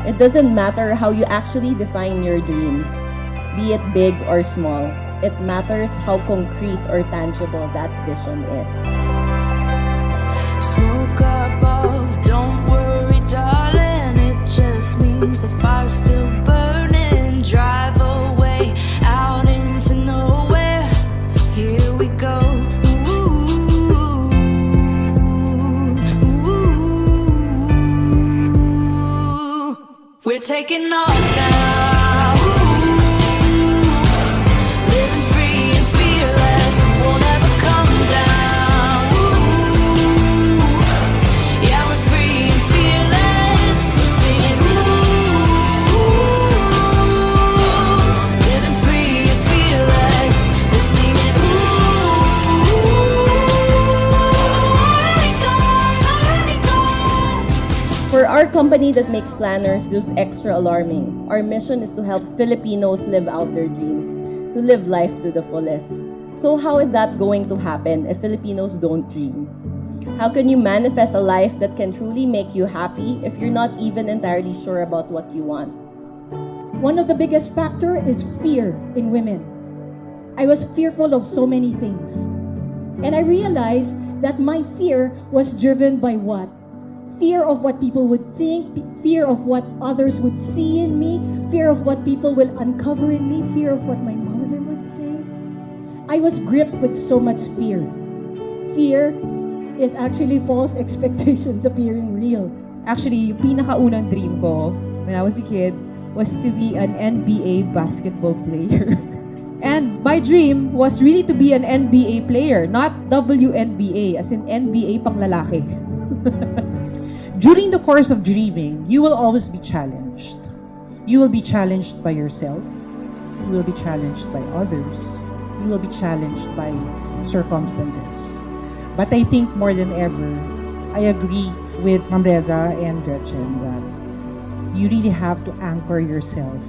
It doesn't matter how you actually define your dream, be it big or small. It matters how concrete or tangible that vision is. Smoke above, don't worry, darling. It just means the fire's still burning. Drive away out into nowhere. Here we go. We're taking off now, living free and fearless, won't ever come down. Yeah, we're free and fearless, we're singing living free and fearless, we're singing let it go. For our company that makes planners do extra alarming, our mission is to help Filipinos live out their dreams, to live life to the fullest. So how is that going to happen if Filipinos don't dream? How can you manifest a life that can truly make you happy if you're not even entirely sure about what you want? One of the biggest factor is fear in women. I was fearful of so many things. And I realized that my fear was driven by what? Fear of what people would think, fear of what others would see in me, fear of what people will uncover in me, fear of what my mother would say. I was gripped with so much fear. Fear is actually false expectations appearing real. Actually, yung pinakaunang dream ko when I was a kid was to be an NBA basketball player. And my dream was really to be an NBA player, not WNBA, as in NBA pang lalaki. During the course of dreaming, you will always be challenged. You will be challenged by yourself. You will be challenged by others. You will be challenged by circumstances. But I think more than ever, I agree with Ma'am Reza and Gretchen that you really have to anchor yourself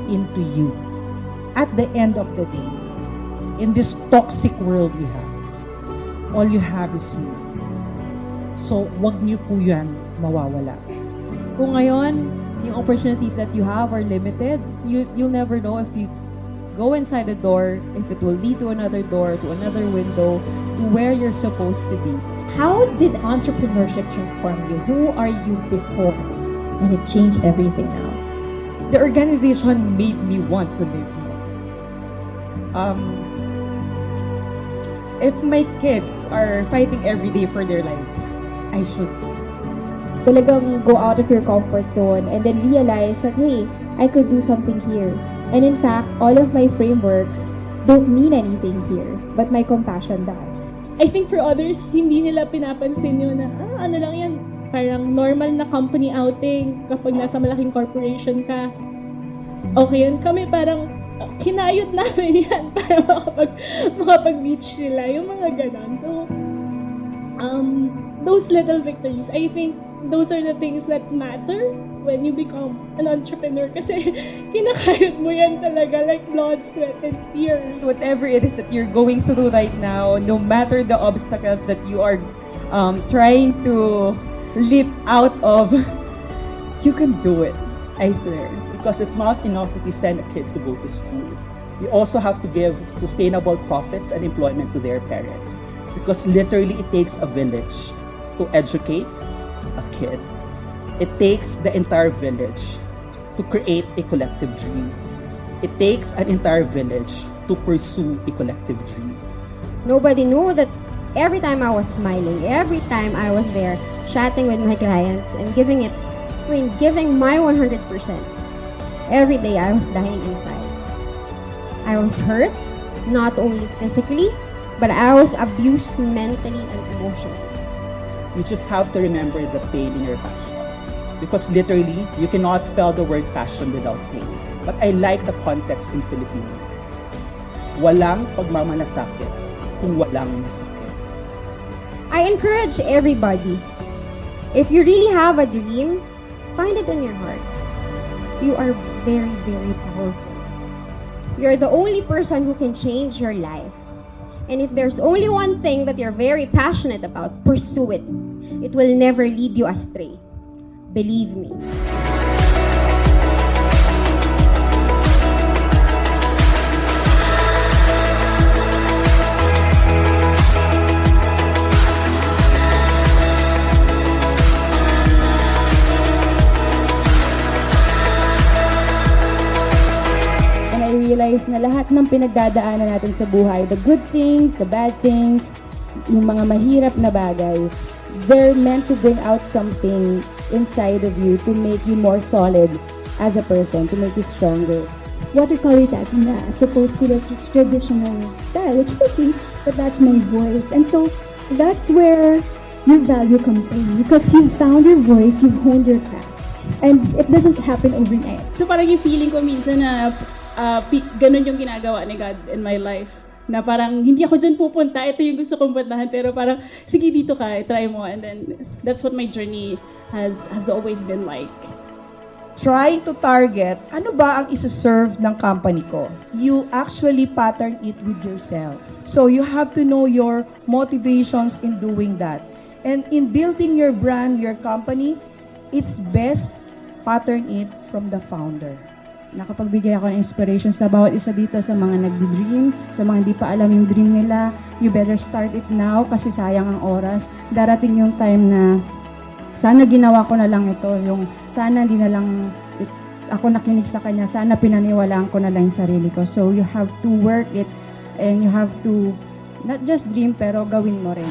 into you. At the end of the day, in this toxic world we have, all you have is you. So, wag niyo po yan mawawala. Kung ngayon, yung opportunities that you have are limited, you'll never know if you go inside a door, if it will lead to another door, to another window, to where you're supposed to be. How did entrepreneurship transform you? Who are you before? And it changed everything now. The organization made me want to live more. If my kids are fighting every day for their lives, I should. Talagang go out of your comfort zone and then realize that, hey, I could do something here. And in fact, all of my frameworks don't mean anything here, but my compassion does. I think for others, hindi nila pinapansin yun na, ano lang yan, parang normal na company outing kapag nasa malaking corporation ka. Okay yan. Kami parang kinayod namin yan para makapag-reach sila. Yung mga ganon. So, those little victories, I think those are the things that matter when you become an entrepreneur kasi kinakayod mo yan talaga like blood, sweat, and tears. Whatever it is that you're going through right now, no matter the obstacles that you are trying to leap out of, you can do it. I swear. Because it's not enough if you send a kid to go to school. You also have to give sustainable profits and employment to their parents. Because literally it takes a village to educate a kid. It takes the entire village to create a collective dream. It takes an entire village to pursue a collective dream. Nobody knew that every time I was smiling, every time I was there chatting with my clients and giving my 100%. Every day I was dying inside. I was hurt, not only physically, but I was abused mentally and emotionally. You just have to remember the pain in your passion. Because literally, you cannot spell the word passion without pain. But I like the context in Filipino. Walang pagmamanasakit kung walang masakit. I encourage everybody, if you really have a dream, find it in your heart. You are very, very powerful. You're the only person who can change your life. And if there's only one thing that you're very passionate about, pursue it. It will never lead you astray. Believe me. realize na lahat ng pinagdadaanan natin sa buhay, the good things, the bad things, yung mga mahirap na bagay, they're meant to bring out something inside of you to make you more solid as a person, to make you stronger. Watercolor tattoo na as opposed to the traditional style, which is okay, but that's my voice. And so that's where your value comes in because you've found your voice, you've honed your craft. And it doesn't happen overnight. So parang yung feeling ko minsan na ganun yung ginagawa ni God in my life. Na parang hindi ako dyan pupunta, ito yung gusto kong puntahan, pero parang sige dito ka, try mo. And then that's what my journey has always been like. Try to target, ano ba ang isa-serve ng company ko? You actually pattern it with yourself. So you have to know your motivations in doing that. And in building your brand, your company, it's best pattern it from the founder. Nakapagbigay ako ng inspiration sa bawat isa dito sa mga nagdi-dream, sa mga hindi pa alam yung dream nila. You better start it now kasi sayang ang oras. Darating yung time na sana ginawa ko na lang ito, yung sana hindi na lang ako nakinig sa kanya, sana pinaniwalaan ko na lang yung sarili ko. So you have to work it and you have to not just dream pero gawin mo rin.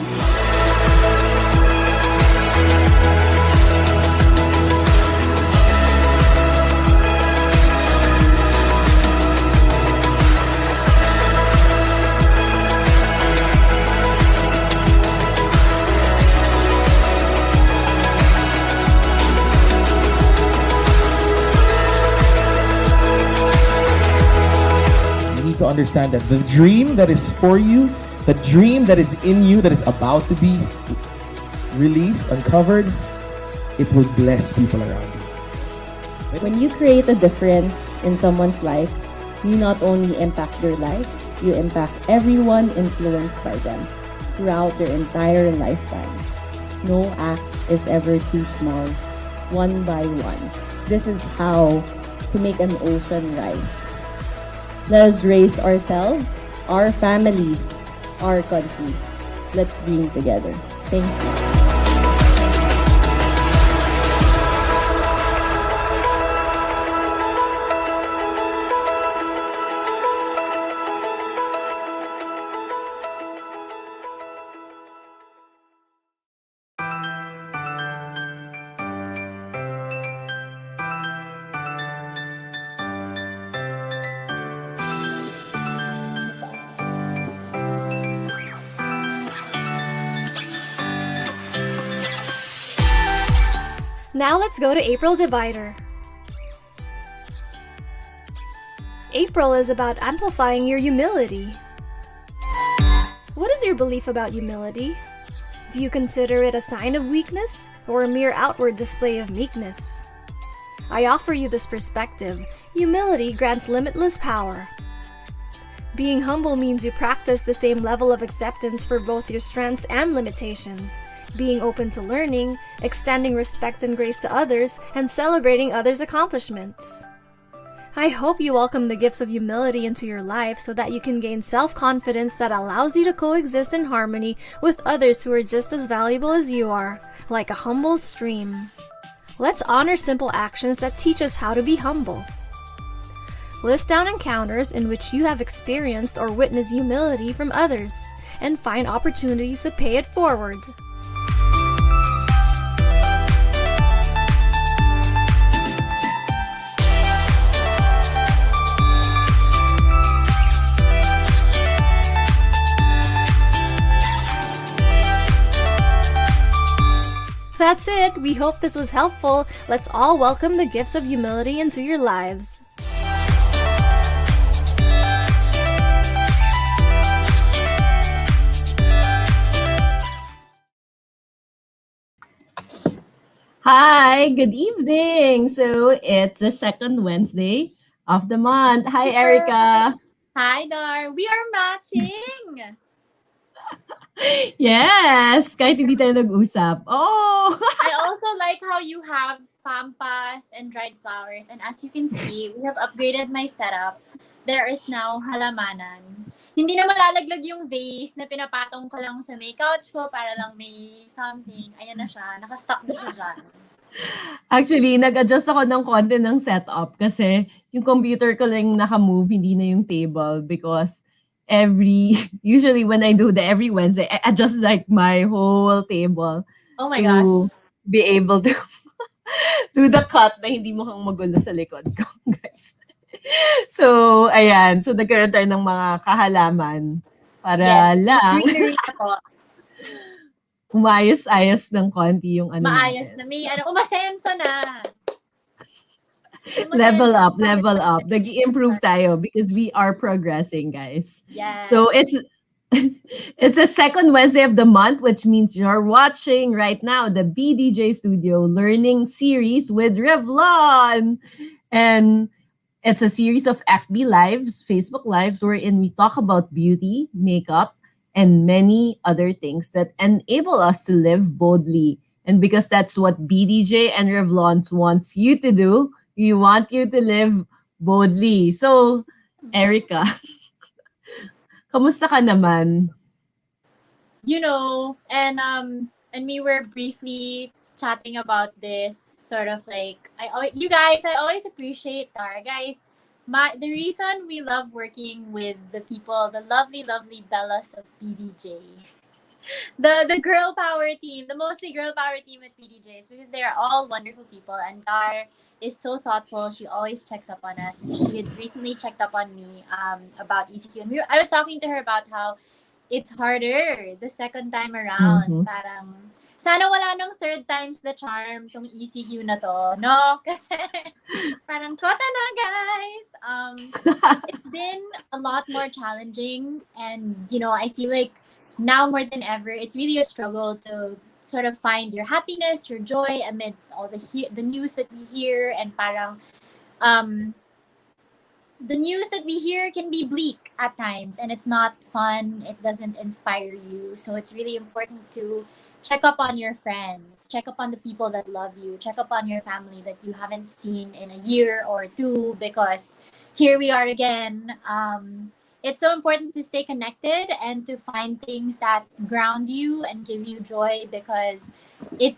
To understand that the dream that is for you, the dream that is in you, that is about to be released, uncovered, it will bless people around you. When you create a difference in someone's life, you not only impact their life, you impact everyone influenced by them throughout their entire lifetime. No act is ever too small, one by one. This is how to make an ocean rise. Let us raise ourselves, our families, our country. Let's dream together. Thank you. Now let's go to April Divider. April is about amplifying your humility. What is your belief about humility? Do you consider it a sign of weakness or a mere outward display of meekness? I offer you this perspective. Humility grants limitless power. Being humble means you practice the same level of acceptance for both your strengths and limitations. Being open to learning, extending respect and grace to others, and celebrating others' accomplishments. I hope you welcome the gifts of humility into your life so that you can gain self-confidence that allows you to coexist in harmony with others who are just as valuable as you are, like a humble stream. Let's honor simple actions that teach us how to be humble. List down encounters in which you have experienced or witnessed humility from others, and find opportunities to pay it forward. That's it. We hope this was helpful. Let's all welcome the gifts of humility into your lives. Hi, good evening. So it's the second Wednesday of the month. Hi, Erica. Hi, Dar. We are matching. Yes, kahit hindi tayo nag-usap. Oh! I also like how you have pampas and dried flowers. And as you can see, we have upgraded my setup. There is now halamanan. Hindi na malalaglag yung vase na pinapatong ko lang sa may couch ko para lang may something. Ayan na siya. Nakastock na siya dyan. Actually, nag-adjust ako ng konti ng setup kasi yung computer ko lang naka-move, hindi na yung table because usually when I do the every Wednesday, I adjust like my whole table Oh my to gosh. be able to do the cut na hindi mo kang magulo sa likod ko, guys. So, ayan. So, nagkaroon tayo ng mga kahalaman Yes, para may lang greenery na po. umayos-ayos ng konti yung ano Maayos natin. na. May umasenso na. Level up, level up. Nag-i-improve tayo because we are progressing, guys. Yes. So it's it's the second Wednesday of the month, which means you're watching right now the BDJ Studio Learning Series with Revlon. And it's a series of FB Lives, Facebook Lives, wherein we talk about beauty, makeup, and many other things that enable us to live boldly. And because that's what BDJ and Revlon wants you to do, we want you to live boldly. So, Erica, kamusta ka naman? And we were briefly chatting about this sort of like I always appreciate Dar, guys. The reason we love working with the people, the lovely Bellas of BDJ, the girl power team, the mostly girl power team at BDJ, is because they are all wonderful people, and Dar is so thoughtful. She always checks up on us, and she had recently checked up on me about ECQ, and I was talking to her about how it's harder the second time around. Mhm. Parang, sana wala nung third time's the charm tong ECQ na to, no? Kasi parang kota na, guys. It's been a lot more challenging, and I feel like now more than ever, it's really a struggle to sort of find your happiness, your joy amidst all the news that we hear, and parang the news that we hear can be bleak at times, and it's not fun. It doesn't inspire you. So it's really important to check up on your friends, check up on the people that love you, check up on your family that you haven't seen in a year or two, because here we are again. It's so important to stay connected and to find things that ground you and give you joy, because if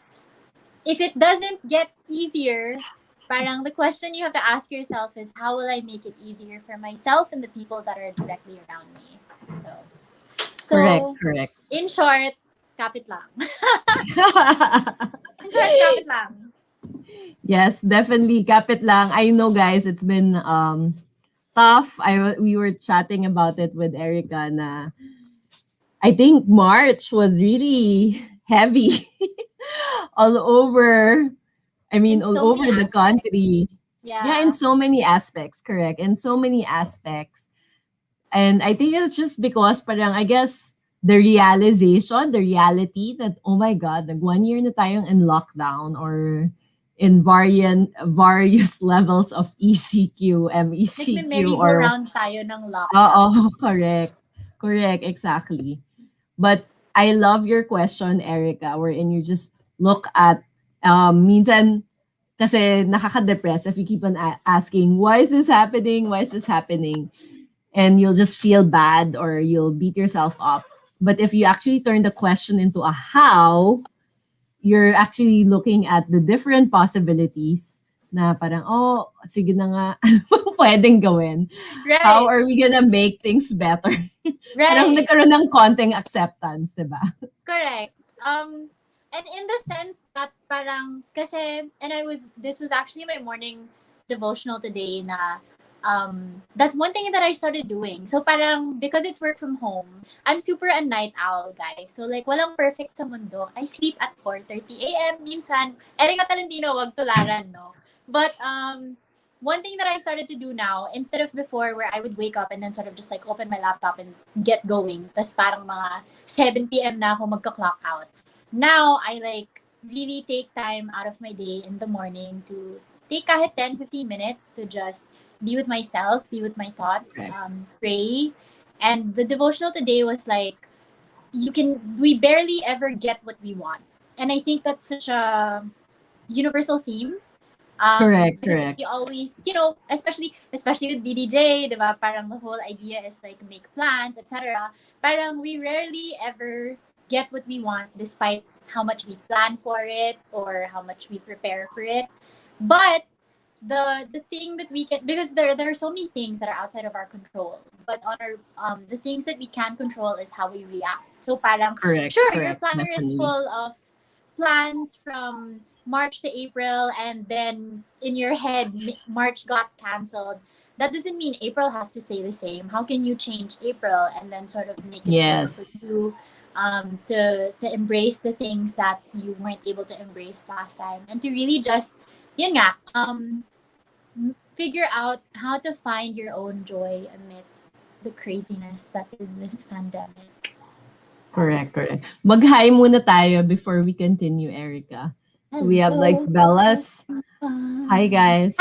it doesn't get easier, parang the question you have to ask yourself is, how will I make it easier for myself and the people that are directly around me? So Correct. In short, kapit lang. In short, kapit lang. Yes, definitely. Kapit lang. I know, guys, it's been tough. We were chatting about it with Erica na I think March was really heavy all over. I mean, all over the country. Yeah, in so many aspects. Correct. In so many aspects. And I think it's just because parang, I guess, the realization, the reality that, oh my God, nag 1 year na tayong in lockdown or in various levels of ECQ, MECQ, Nagme-merry-go-round tayo ng lockdown. Oo, correct, exactly. But I love your question, Erica, wherein you just look at, minsan, kasi nakaka-depress if you keep on asking, why is this happening? Why is this happening? And you'll just feel bad or you'll beat yourself up. But if you actually turn the question into a how, you're actually looking at the different possibilities na parang, oh, sige na nga, ano pwedeng gawin? Right. How are we gonna make things better? Right. Parang nagkaroon ng konting acceptance, diba? Correct. And in the sense that parang, kasi, this was actually my morning devotional today na, that's one thing that I started doing. So parang, because it's work from home, I'm super a night owl, guys. So like, walang perfect sa mundo. I sleep at 4:30 a.m. minsan. Erica Talentino, wag tularan, no? But, one thing that I started to do now, instead of before where I would wake up and then sort of just like open my laptop and get going, tas parang mga 7 p.m. na ako magka-clock out. Now, I like really take time out of my day in the morning to take kahit 10-15 minutes to just be with myself, be with my thoughts, pray. And the devotional today was like, we barely ever get what we want. And I think that's such a universal theme. Correct. We always, especially with BDJ, diba? Parang the whole idea is like make plans, etc. Parang we rarely ever get what we want despite how much we plan for it or how much we prepare for it. But the thing that we can, because there are so many things that are outside of our control, but on our the things that we can control is how we react. So parang Correct, sure, your correct, planner is definitely. full of plans from March to April, and then in your head March got canceled. That doesn't mean April has to stay the same. How can you change April and then sort of make it work for Yes. you, to embrace the things that you weren't able to embrace last time, and to really just yun nga, figure out how to find your own joy amidst the craziness that is this pandemic. Correct, correct. Mag-hi muna tayo before we continue, Erica. So we have like Bella's. Hi, guys.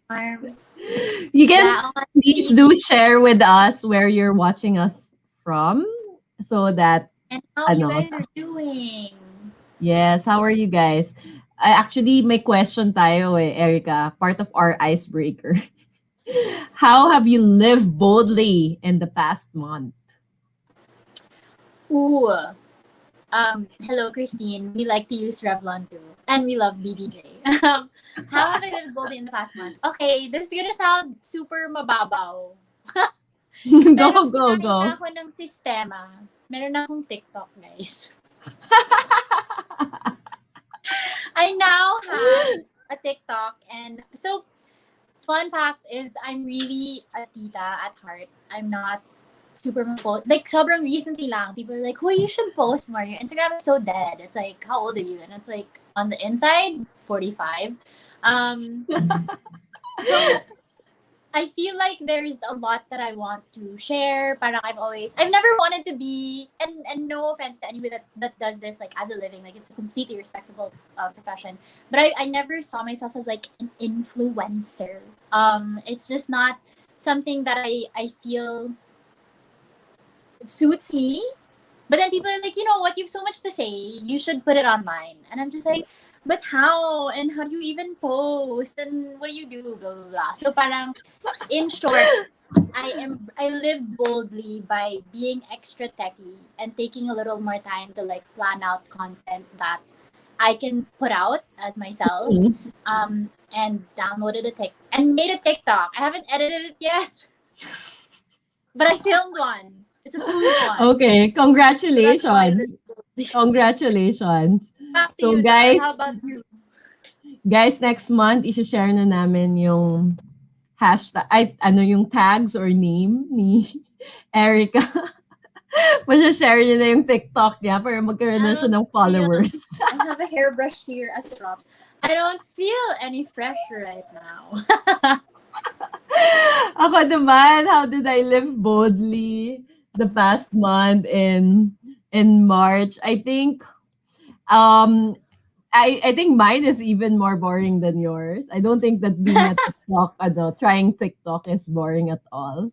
Arms. You can Yeah, please do share with us where you're watching us from so that and how you guys are doing. Yes, how are you guys? Actually, may question tayo Erica, part of our icebreaker. How have you lived boldly in the past month? Ooh. Hello, Christine. We like to use Revlon too. And we love BDJ. How have I lived boldly in the past month? Okay, this is gonna sound super mababaw. Pero go. kinain ako ng sistema. Meron akong TikTok, guys. I now have a TikTok, and so fun fact is I'm really a tita at heart. I'm not super post. Like sobrang recently lang, people are like, "Oh, you should post more. Your Instagram is so dead." It's like, how old are you? And it's like on the inside, 45. So I feel like there's a lot that I want to share. Parang I've never wanted to be, and no offense to anybody that does this like as a living, like it's a completely respectable profession. But I never saw myself as like an influencer. It's just not something that I feel suits me. But then people are like, you know what, you have so much to say, you should put it online. And I'm just like, but how? And how do you even post? And what do you do? Blah, blah, blah. So parang, in short, I live boldly by being extra techy and taking a little more time to like plan out content that I can put out as myself. And downloaded and made a TikTok. I haven't edited it yet, but I filmed one. It's a food one. Okay, congratulations. Congratulations. Back to So you, guys, Dar. How about you? Guys, next month i-share na namin yung hashtag, yung tags or name ni Erica. Masya-share niya na yung TikTok niya para magkaroon na siya ng followers. I have a hairbrush here as props. I don't feel any fresh right now. Ako naman, how did I live boldly the past month in March? I think I think mine is even more boring than yours. I don't think that being a TikTok, trying TikTok is boring at all.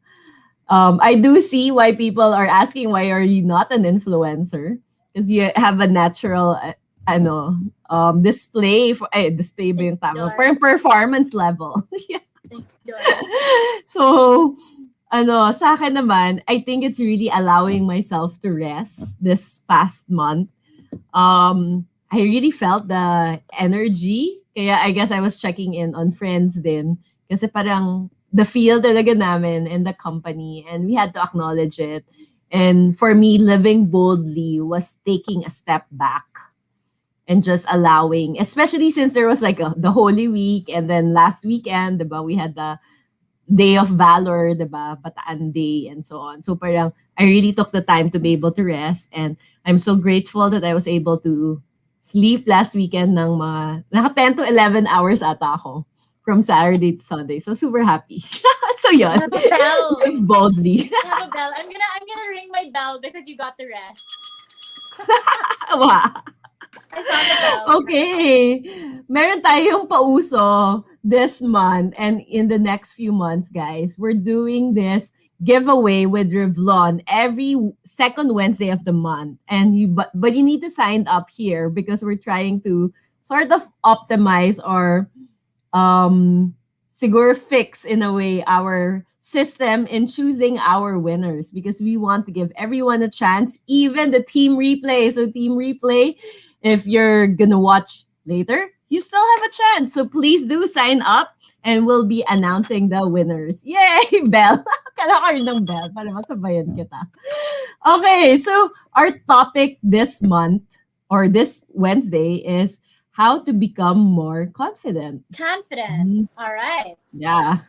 I do see why people are asking why are you not an influencer, because you have a natural display display ba yung tama? Performance level. Thanks, So sa akin naman, I think it's really allowing myself to rest this past month. I really felt the energy. Kaya I guess I was checking in on friends din. Kasi parang the feel talaga namin in the company, and we had to acknowledge it. And for me, living boldly was taking a step back and just allowing, especially since there was like the Holy Week, and then last weekend, diba, we had the Day of Valor, diba, Bataan Day, and so on. So parang I really took the time to be able to rest, and I'm so grateful that I was able to sleep last weekend ng naka 10 to 11 hours ata ako from Saturday to Sunday. So super happy. So yun. I have a bell. Live boldly. I have a bell. I'm gonna ring my bell because you got the rest. Wow. I found a bell. Okay. Meron tayong pauso this month and in the next few months, guys. We're doing this giveaway with Revlon every second Wednesday of the month. And but you need to sign up here because we're trying to sort of optimize or siguro fix in a way our system in choosing our winners, because we want to give everyone a chance, even the team replay. So team replay if you're gonna watch later, you still have a chance. So please do sign up and we'll be announcing the winners. Yay, Bell! Kala ko rin ng Bell para masabayan kita. Okay, so our topic this month or this Wednesday is how to become more confident. Confident. All right. Yeah.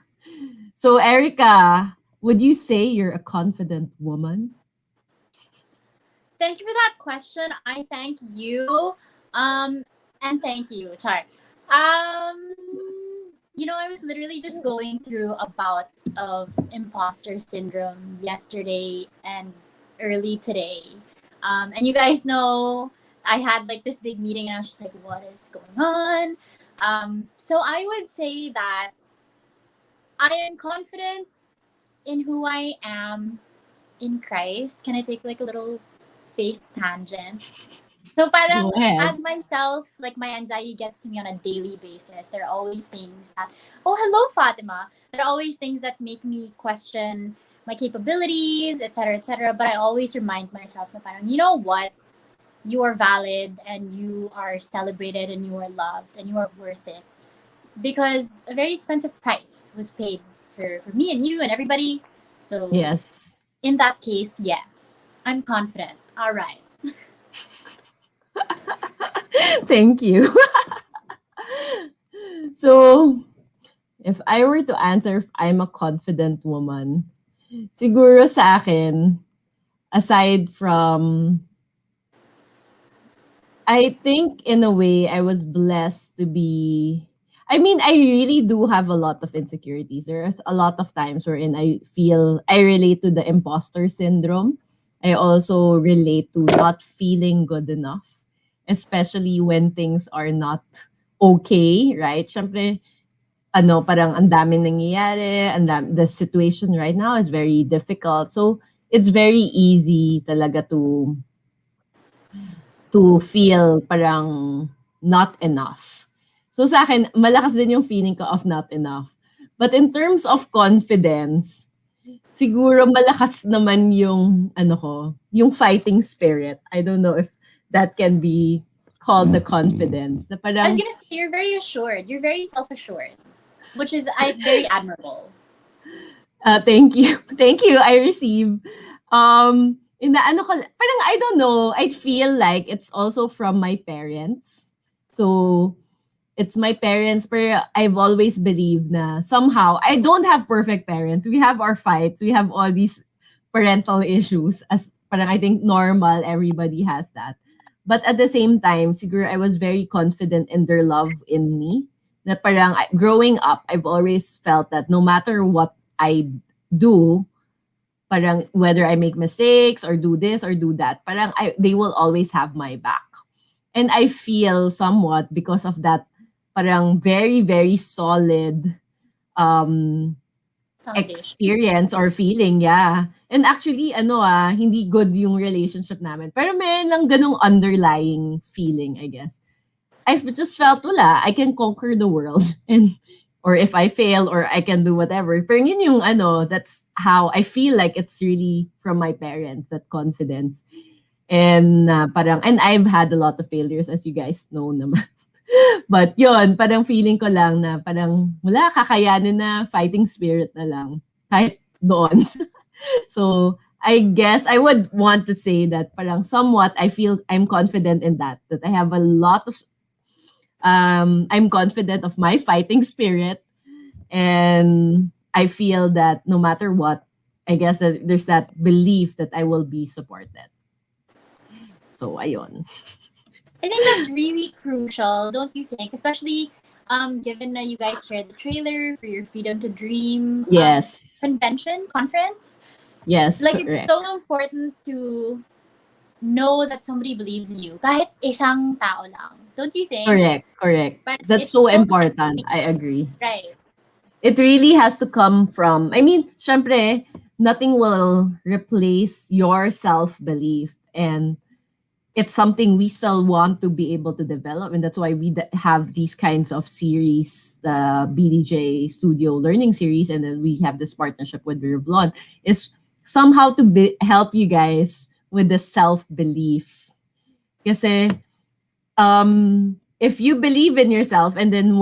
So Erica, would you say you're a confident woman? Thank you for that question. I thank you. And thank you, Char. I was literally just going through a bout of imposter syndrome yesterday and early today. And you guys know I had like this big meeting and I was just like, what is going on? So I would say that I am confident in who I am in Christ. Can I take like a little faith tangent? So parang Go ahead. as myself, like my anxiety gets to me on a daily basis. There are always things that, oh, hello, Fatima. There are always things that make me question my capabilities, etc., etc. But I always remind myself na parang, you know what? You are valid and you are celebrated and you are loved and you are worth it. Because a very expensive price was paid for me and you and everybody. So Yes. in that case, yes, I'm confident. All right. Thank you. So, if I were to answer if I'm a confident woman, siguro sa akin, aside from, I think in a way I was blessed to be, I mean, I really do have a lot of insecurities. There's a lot of times wherein I feel, I relate to the imposter syndrome. I also relate to not feeling good enough, especially when things are not okay, right? Syempre, parang ang daming nangyayari, the situation right now is very difficult. So, it's very easy talaga to feel parang not enough. So sa akin, malakas din yung feeling ko of not enough. But in terms of confidence, siguro malakas naman yung yung fighting spirit. I don't know if that can be called the confidence. Na parang, I was gonna say you're very assured. You're very self-assured, which is very admirable. Thank you. Thank you. I receive. Parang I don't know. I feel like it's also from my parents. So it's my parents, but I've always believed na somehow I don't have perfect parents. We have our fights. We have all these parental issues as parang I think normal. Everybody has that. But at the same time, siguro I was very confident in their love in me. Na parang growing up, I've always felt that no matter what I do, parang whether I make mistakes or do this or do that, parang they will always have my back. And I feel somewhat because of that parang very, very solid experience or feeling, yeah. And actually, hindi good yung relationship namin. Pero may lang ganung underlying feeling, I guess. I just felt I can conquer the world and or if I fail or I can do whatever. Pero yun yung that's how I feel like it's really from my parents, that confidence. And and I've had a lot of failures as you guys know naman. But yun, parang feeling ko lang na parang wala, kakayanin na, fighting spirit na lang. Kahit doon. So, I guess I would want to say that parang somewhat I feel I'm confident in that I have a lot of I'm confident of my fighting spirit, and I feel that no matter what, I guess that there's that belief that I will be supported. So, ayun. I think that's really crucial, don't you think? Especially given that you guys shared the trailer for your Freedom to Dream Yes. conference. Yes, like correct. It's so important to know that somebody believes in you. Kahit isang tao lang. Don't you think? Correct. But That's it's so so important. I agree. Right. It really has to come from, I mean, syempre, nothing will replace your self-belief. And it's something we still want to be able to develop. And that's why we have these kinds of series, the BDJ Studio Learning Series, and then we have this partnership with Revlon, is somehow to help you guys with the self-belief. Kasi if you believe in yourself and then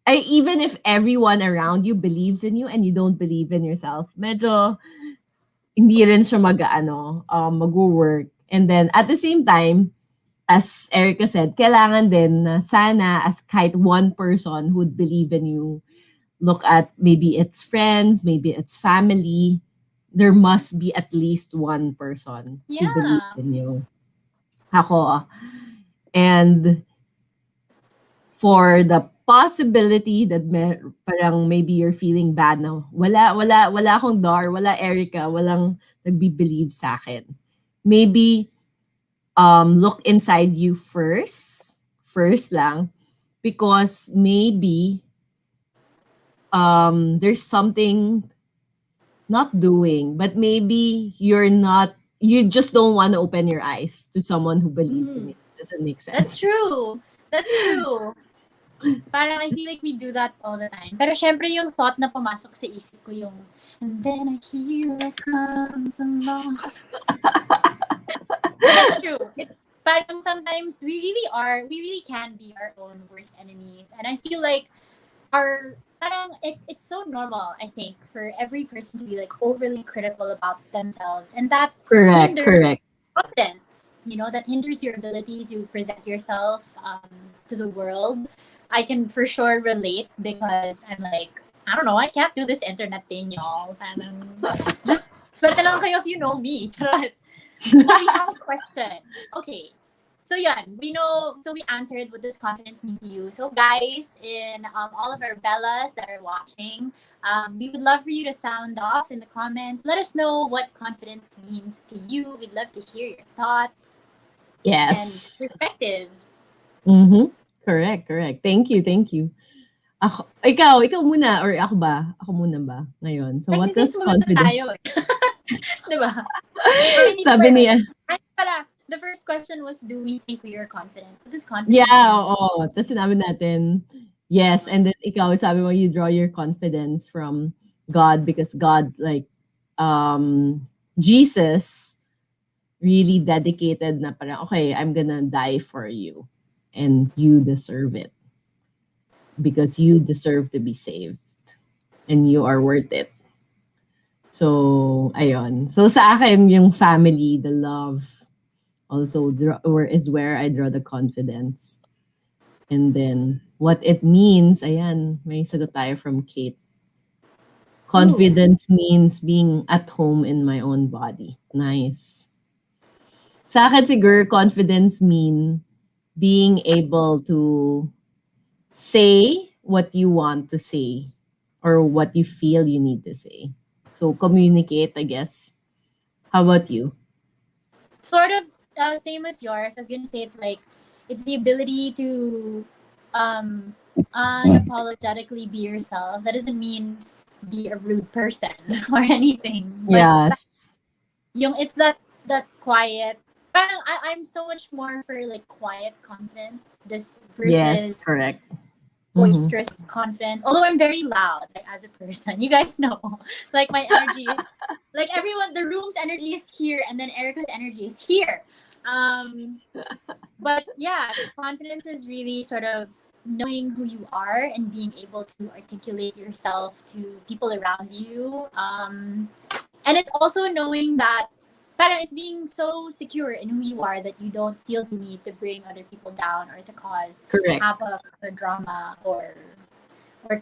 even if everyone around you believes in you and you don't believe in yourself, medyo hindi rin siya mag-work. And then at the same time, as Erica said, kailangan din na sana as kahit one person who'd believe in you, look at maybe it's friends, maybe it's family, there must be at least one person who believes in you. Ako. And for the possibility that parang maybe you're feeling bad na wala akong Dar, wala Erica, walang nagbi-believe sa akin. Maybe look inside you first lang, because maybe there's something not doing, but maybe you just don't want to open your eyes to someone who believes in you. Doesn't make sense. That's true. Parang I feel like we do that all the time. Pero syempre yung thought na pumasok sa isip ko yung, and then I hear it comes along. That's true. It's parang sometimes we really can be our own worst enemies. And I feel like it's so normal, I think, for every person to be like overly critical about themselves. And that hinders confidence, that hinders your ability to present yourself to the world. I can for sure relate because I'm like, I don't know, I can't do this internet thing, y'all. Just swerte lang kayo if you know me. So we have a question. Okay. So we answered what does confidence mean to you. So guys, in all of our Bellas that are watching, we would love for you to sound off in the comments. Let us know what confidence means to you. We'd love to hear your thoughts. Yes. And perspectives. Mm-hmm. Correct. Thank you. Ikaw muna or ako ba? Ako muna ba ngayon? So what does confidence? Tayo. Diba? Sabi niya. The first question was, do we think we are confident? What does confidence mean? Oo. Tapos sinabi natin, yes. And then ikaw, sabi mo, you draw your confidence from God because God, like, Jesus really dedicated na parang, okay, I'm gonna die for you. And you deserve it. Because you deserve to be saved. And you are worth it. So, ayun. So, sa akin, yung family, the love, also is where I draw the confidence. And then, what it means, ayan, may sagot tayo from Kate. Confidence means being at home in my own body. Nice. Sa akin, siguro, confidence mean being able to say what you want to say or what you feel you need to say. So communicate, I guess. How about you? Sort of same as yours. I was gonna say it's the ability to unapologetically be yourself. That doesn't mean be a rude person or anything. But yes. It's that quiet. Parang I'm so much more for like quiet confidence. This versus correct. Boisterous confidence. Although I'm very loud, like as a person, you guys know, like my energy is like everyone. The room's energy is here, and then Erica's energy is here. But yeah, confidence is really sort of knowing who you are and being able to articulate yourself to people around you. And it's also knowing that. Parang it's being so secure in who you are that you don't feel the need to bring other people down or to cause havoc or drama or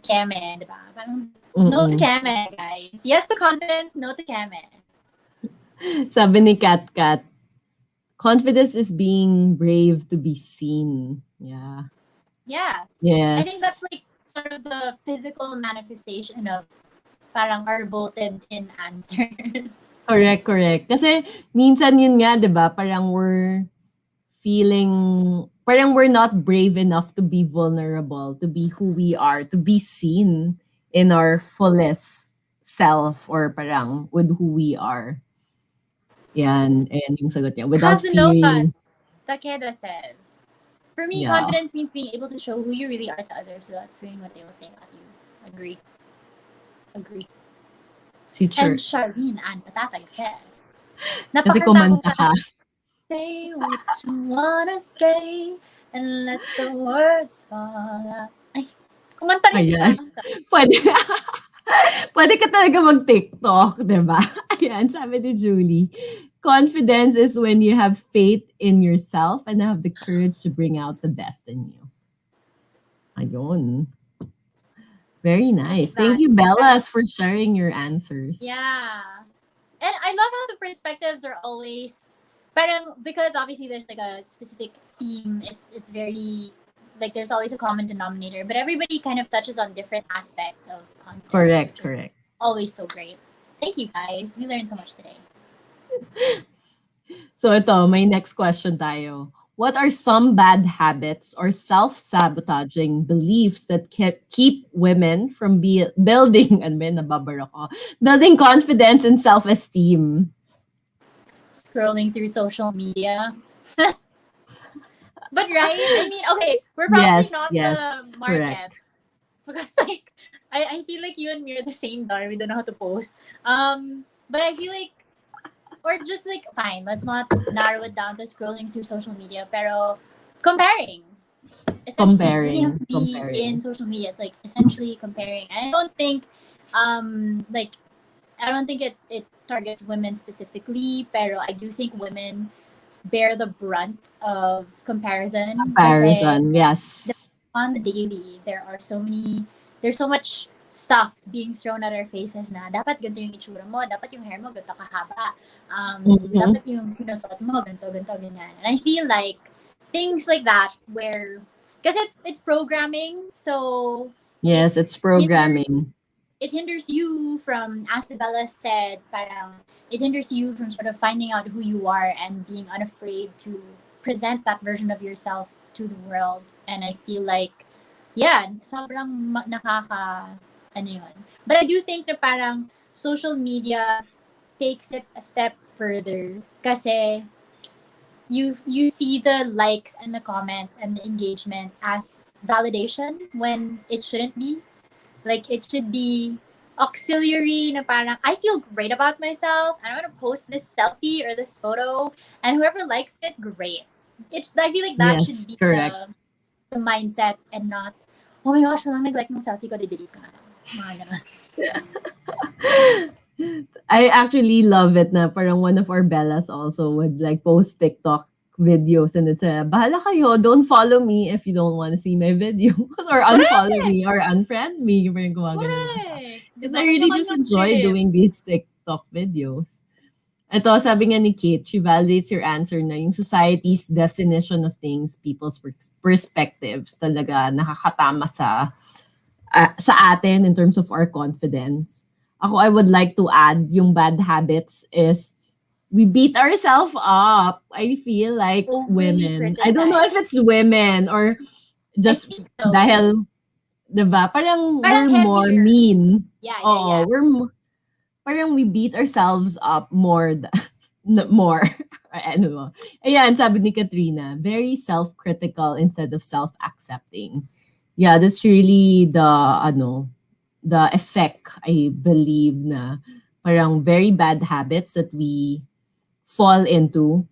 keme, diba? Parang no to keme, guys. Yes to confidence, no to keme. Sabi ni Kat, confidence is being brave to be seen. Yeah. Yeah. Yes. I think that's like sort of the physical manifestation of parang our bolted in answers. Correct. Kasi minsan yun nga, 'di ba? Parang we're not brave enough to be vulnerable, to be who we are, to be seen in our fullest self or parang with who we are. Yan, and yung sagot niya. Without fearing. Takeda says, for me, confidence means being able to show who you really are to others without fearing what they will say about you. Agree. Si And Charlene Ann Patatag says, Kasi kumanta ka. say what you wanna say and let the words fall out. Ay, kumanta rin siya. Ayan. Pwede, pwede ka talaga mag-TikTok, di ba? Ayan, sabi ni Julie. Confidence is when you have faith in yourself and have the courage to bring out the best in you. Ayun. Very nice. Thank you, Bellas, for sharing your answers. Yeah. And I love how the perspectives are always parang because obviously there's like a specific theme. It's very like there's always a common denominator, but everybody kind of touches on different aspects of confidence. Correct, correct. Always so great. Thank you guys. We learned so much today. So ito, my next question tayo. What are some bad habits or self-sabotaging beliefs that keep women from building, building confidence and self-esteem? Scrolling through social media. But right? I mean, okay, we're probably not the market. Correct. Because like I feel like you and me are the same Dar. We don't know how to post. But I feel like or just like fine, let's not narrow it down to scrolling through social media, pero comparing. Essentially, you have to be in social media. It's like essentially comparing. And I don't think it targets women specifically, pero I do think women bear the brunt of comparison. Yes. On the daily, there's so much stuff being thrown at our faces na dapat ganito yung itsura mo, dapat yung hair mo ganito kahaba, dapat yung sinusuot mo ganito, ganyan. And I feel like things like that where, because it's programming, so yes, it's programming. It hinders you from, as Bella said, parang it hinders you from sort of finding out who you are and being unafraid to present that version of yourself to the world. And I feel like, yeah, sobrang but I do think na parang social media takes it a step further kasi you see the likes and the comments and the engagement as validation when it shouldn't be. Like it should be auxiliary na parang I feel great about myself. I want to post this selfie or this photo and whoever likes it, great. I feel like that should be the mindset and not, oh my gosh, walang nag-like ng selfie ko, delete ka na. I actually love it na parang one of our Bellas also would like post TikTok videos and it's bahala kayo, don't follow me if you don't want to see my videos or unfollow me or unfriend me. Because I really just enjoy doing these TikTok videos. Ito, sabi nga ni Kate, she validates your answer na yung society's definition of things, people's perspectives talaga nakakatama sa atin in terms of our confidence. Ako, I would like to add yung bad habits is we beat ourselves up. I feel like women. I don't know if it's women or just dahil, diba? Parang we're more mean. Yeah. Parang we beat ourselves up more. Ano. Ayan, sabi ni Katrina, very self-critical instead of self-accepting. Yeah, that's really the effect, I believe, na parang very bad habits that we fall into.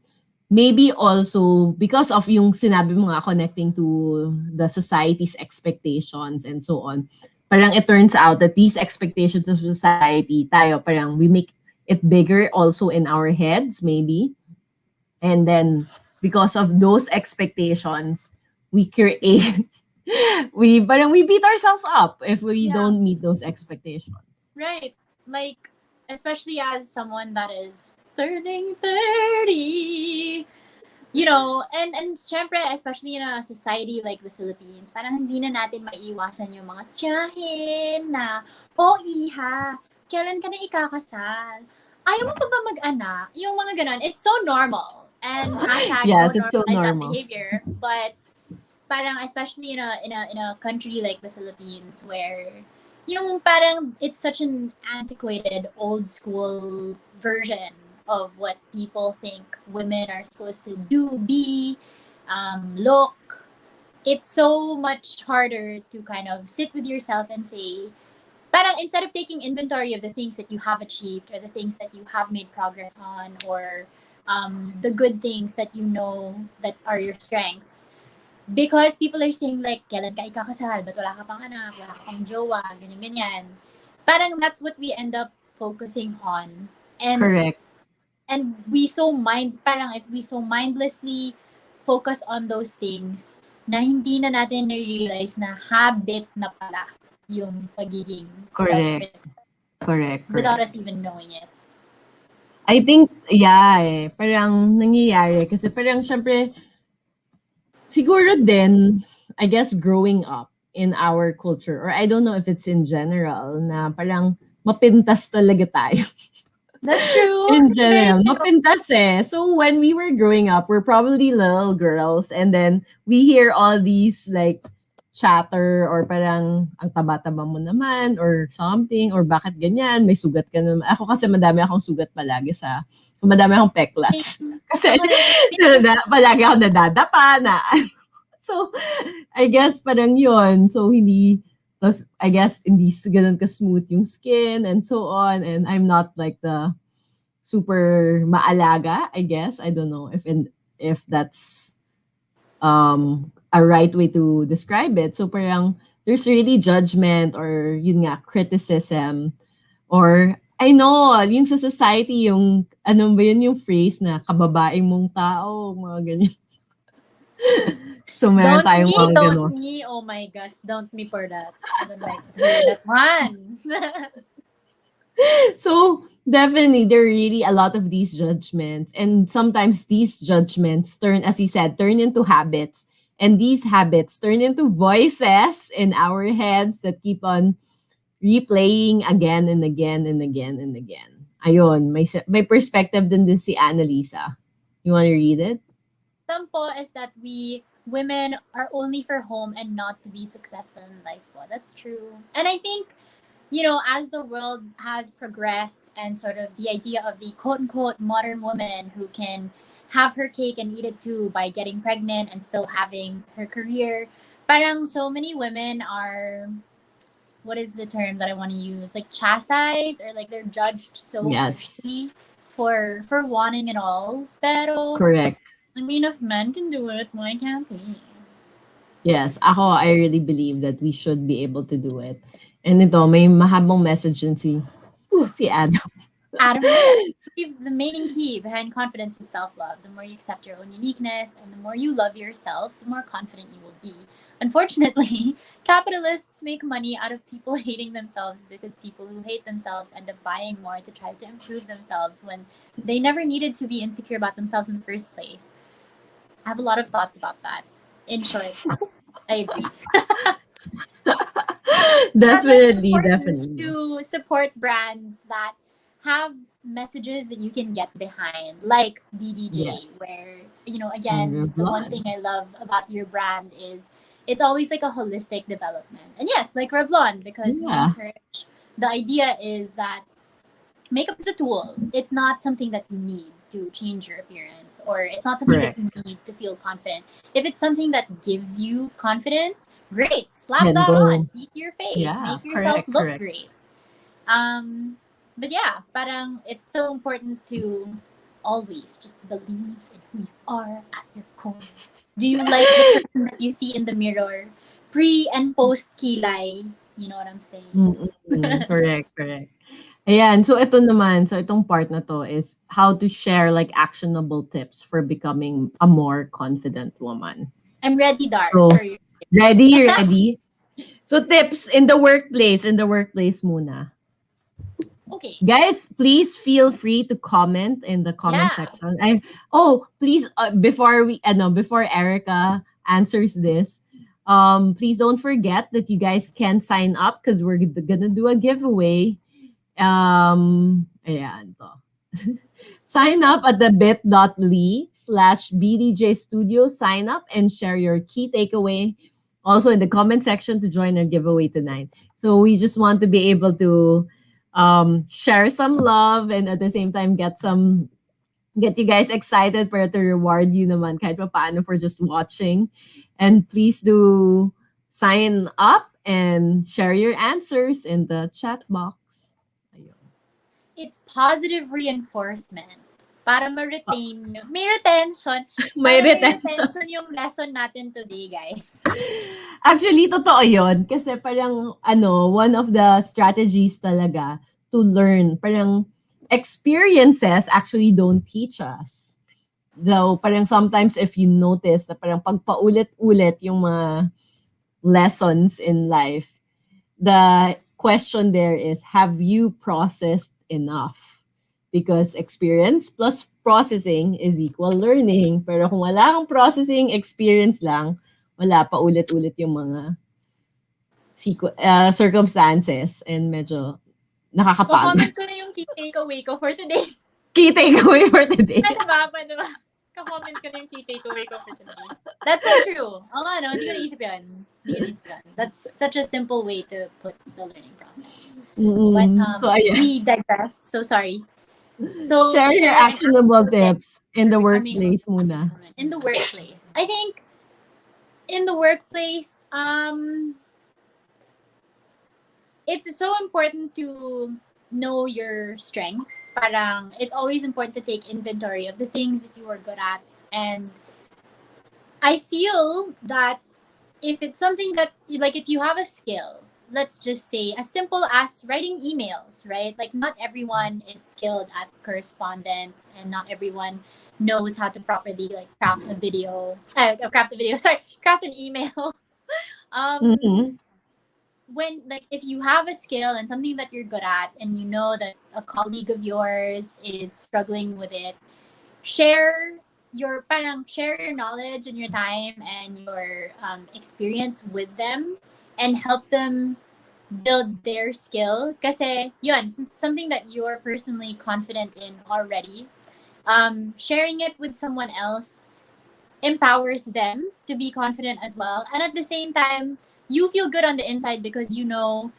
Maybe also because of yung sinabi mo nga connecting to the society's expectations and so on. Parang it turns out that these expectations of society, tayo parang we make it bigger also in our heads maybe. And then because of those expectations, we create we beat ourselves up if we don't meet those expectations. Right. Like, especially as someone that is turning 30, you know, and syempre, especially in a society like the Philippines, parang hindi na natin maiiwasan yung mga tiyahin na, iha, kailan ka na ikakasal? Ayaw mo pa ba mag-anak? Yung mga ganon. It's so normal. And yes, it's so normal. That behavior. But parang especially in a country like the Philippines where yung parang it's such an antiquated old school version of what people think women are supposed to do, be, look. It's so much harder to kind of sit with yourself and say, parang instead of taking inventory of the things that you have achieved or the things that you have made progress on or the good things that you know that are your strengths. Because people are saying like, kailan ka ikakasal? Ba't wala ka pang anak? Wala ka pang jowa? Ganyan-ganyan. Parang that's what we end up focusing on. And Correct. and parang if we so mindlessly focus on those things na hindi na natin na-realize na habit na pala yung pagiging Correct. Correct. without us even knowing it. I think, yeah, parang nangyayari. Kasi parang, syempre, siguro din, I guess, growing up in our culture, or I don't know if it's in general, na parang mapintas talaga tayo. That's true. In general, mapintas eh. So when we were growing up, we're probably little girls, and then we hear all these, like, chatter or parang ang taba-taba mo naman or something or bakit ganyan, may sugat ka naman. Ako kasi madami akong sugat palagi madami akong peklats. Kasi palagi ako nadadapa na. So, I guess parang yun. So, I guess hindi ganun ka-smooth yung skin and so on. And I'm not like the super maalaga, I guess. I don't know if that's a right way to describe it. So parang there's really judgment or yun nga, criticism or I know, yung sa society, yung ano ba yun yung phrase na kababaeng mong tao, mga ganyan. So meron tayong mga Don't gano'n. me, oh my gosh, don't me for that. I don't like to hear that one. So definitely there are really a lot of these judgments, and sometimes these judgments turn, as you said, turn into habits, and these habits turn into voices in our heads that keep on replaying again and again and again and again. Ayun, may perspective din si Annalisa. You want to read it? Some po is that we women are only for home and not to be successful in life po. That's true. And I think, as the world has progressed and sort of the idea of the quote-unquote modern woman who can have her cake and eat it too by getting pregnant and still having her career, parang so many women are, what is the term that I want to use? Like chastised or like they're judged so harshly for wanting it all. Pero, correct. I mean, if men can do it, why can't we? Yes, I really believe that we should be able to do it. And ito, may mahabang message din si Adam. Adam, the main key behind confidence is self-love. The more you accept your own uniqueness and the more you love yourself, the more confident you will be. Unfortunately, capitalists make money out of people hating themselves because people who hate themselves end up buying more to try to improve themselves when they never needed to be insecure about themselves in the first place. I have a lot of thoughts about that. In short, I agree. Definitely. To support brands that have messages that you can get behind, like BDJ, where, again, the one thing I love about your brand is it's always like a holistic development. And yes, like Revlon, because we encourage, the idea is that makeup is a tool. It's not something that you need to change your appearance, or it's not something that you need to feel confident. If it's something that gives you confidence, great. Slap that on. Beat your face. Make yourself look great. But yeah, parang it's so important to always just believe in who you are at your core. Do you like the person that you see in the mirror? Pre and post kilay. You know what I'm saying? Correct. Ayan, so itong part na to is how to share like actionable tips for becoming a more confident woman. I'm ready, Dar. So, ready? So tips in the workplace muna. Okay. Guys, please feel free to comment in the comment section. Please before Erica answers this, please don't forget that you guys can sign up because we're gonna do a giveaway. Ayan to. Sign up at the bit.ly/BDJ Studio. Sign up and share your key takeaway also in the comment section to join our giveaway tonight. So we just want to be able to share some love and at the same time get you guys excited para to reward you naman kahit pa paano for just watching. And please do sign up and share your answers in the chat box. It's positive reinforcement. para ma-retain nyo. May retention. May Para retention. yung lesson natin today, guys. Actually, totoo yun. Kasi parang, one of the strategies talaga to learn, parang experiences actually don't teach us. Though, parang sometimes if you notice na parang pagpaulit-ulit yung mga lessons in life, the question there is, have you processed enough? Because experience plus processing is equal learning. Pero kung wala kang processing, experience lang, wala pa ulit-ulit yung mga circumstances and medyo nakakapagod. Comment ko na yung key takeaway ko for today. Key takeaway for today. Pwede ba? Ka-comment ko na yung key takeaway ko for today. That's so true. Hindi ko naisip yan. That's such a simple way to put the learning process. But we digress. So sorry. So share your actionable tips in the workplace muna. In the workplace. I think in the workplace, it's so important to know your strength. Parang it's always important to take inventory of the things that you are good at. And I feel that if it's something that, like, if you have a skill, let's just say as simple as writing emails, right? Like, not everyone is skilled at correspondence, and not everyone knows how to properly craft an email. When, like, if you have a skill and something that you're good at, and you know that a colleague of yours is struggling with it, share your knowledge and your time and your experience with them, and help them build their skill. Kasi yun, something that you're personally confident in already, sharing it with someone else empowers them to be confident as well. And at the same time, you feel good on the inside because you know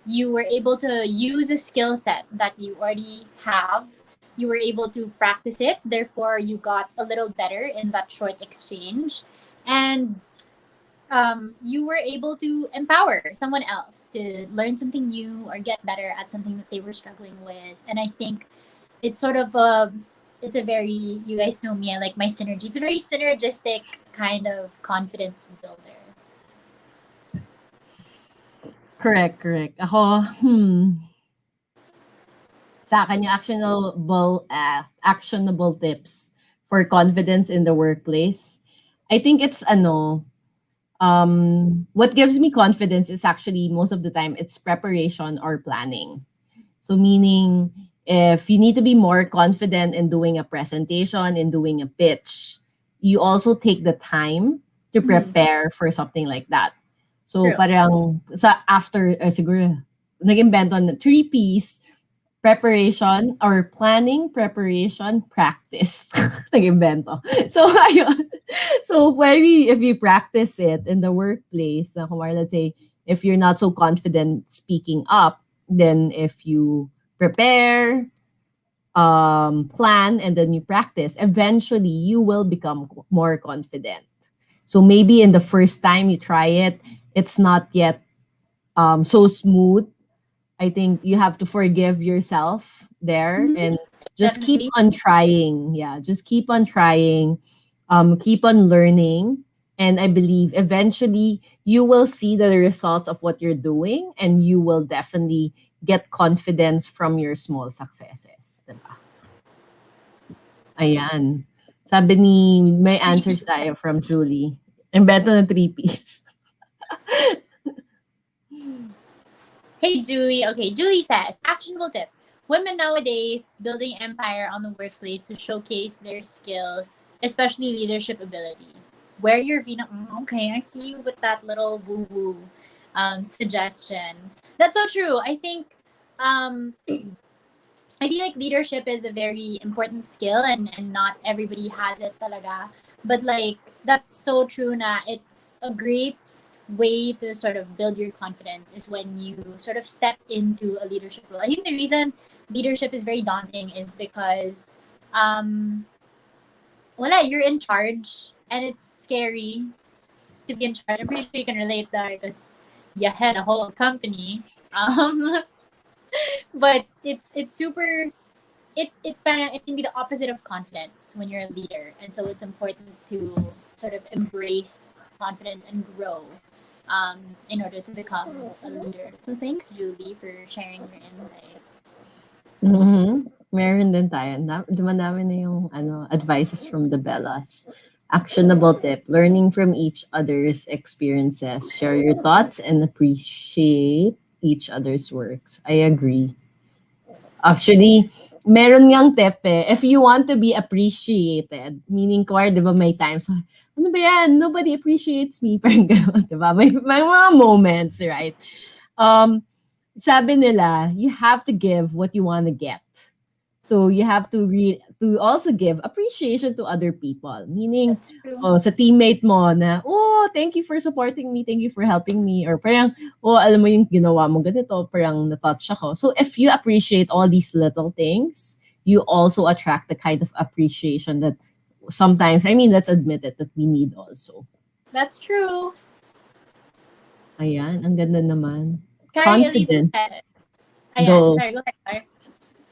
you were able to use a skill set that you already have. You were able to practice it. Therefore, you got a little better in that short exchange. And you were able to empower someone else to learn something new or get better at something that they were struggling with. And I think it's sort of it's a very, you guys know me, I like my synergy. It's a very synergistic kind of confidence builder. Correct. Ako, sa akin yung actionable tips for confidence in the workplace. I think it's what gives me confidence is actually most of the time it's preparation or planning. So meaning, if you need to be more confident in doing a presentation, in doing a pitch, you also take the time to prepare for something like that. So True. Parang after siguro nag-invento na 3 Ps: preparation or planning, preparation, practice. Nag-invento. So ayun. So maybe if you practice it in the workplace, let's say if you're not so confident speaking up, then if you prepare, plan, and then you practice, eventually you will become more confident. So maybe in the first time you try it, it's not yet so smooth. I think you have to forgive yourself there and just keep on trying. Yeah, just keep on trying, keep on learning. And I believe eventually you will see the results of what you're doing, and you will definitely get confidence from your small successes. Diba? Ayan. Sabi ni, may answers tayo from Julie. Invento na 3 Ps. Hey, Julie. Okay, Julie says, actionable tip. Women nowadays building empire on the workplace to showcase their skills, especially leadership ability. Wear your Vino. Okay, I see you with that little woo-woo suggestion. That's so true. I think I feel like leadership is a very important skill, and not everybody has it talaga. But like, that's so true na it's a great way to sort of build your confidence is when you sort of step into a leadership role. I think the reason leadership is very daunting is because you're in charge, and it's scary to be in charge. I'm pretty sure you can relate there because you head a whole company. But it's super it can be the opposite of confidence when you're a leader, and so it's important to sort of embrace confidence and grow in order to become a leader. So thanks, Julie, for sharing your insight. Meron din tayo. Dumadami na yung advices from the Bellas. Actionable tip, learning from each other's experiences. Share your thoughts and appreciate each other's works. I agree. Actually, meron ngang tip if you want to be appreciated, meaning di ba may times, ano ba yan? Nobody appreciates me. Parang gano'n, di ba? May mga moments, right? Sabi nila, you have to give what you want to get. So you have to also give appreciation to other people. Meaning, sa teammate mo na, thank you for supporting me, thank you for helping me. Or parang, alam mo yung ginawa mo ganito, parang natouch ako. So if you appreciate all these little things, you also attract the kind of appreciation that sometimes, let's admit it, that we need also. That's true. Ayan, ang ganda naman. Carrie Confident. Go. Sorry, go ahead.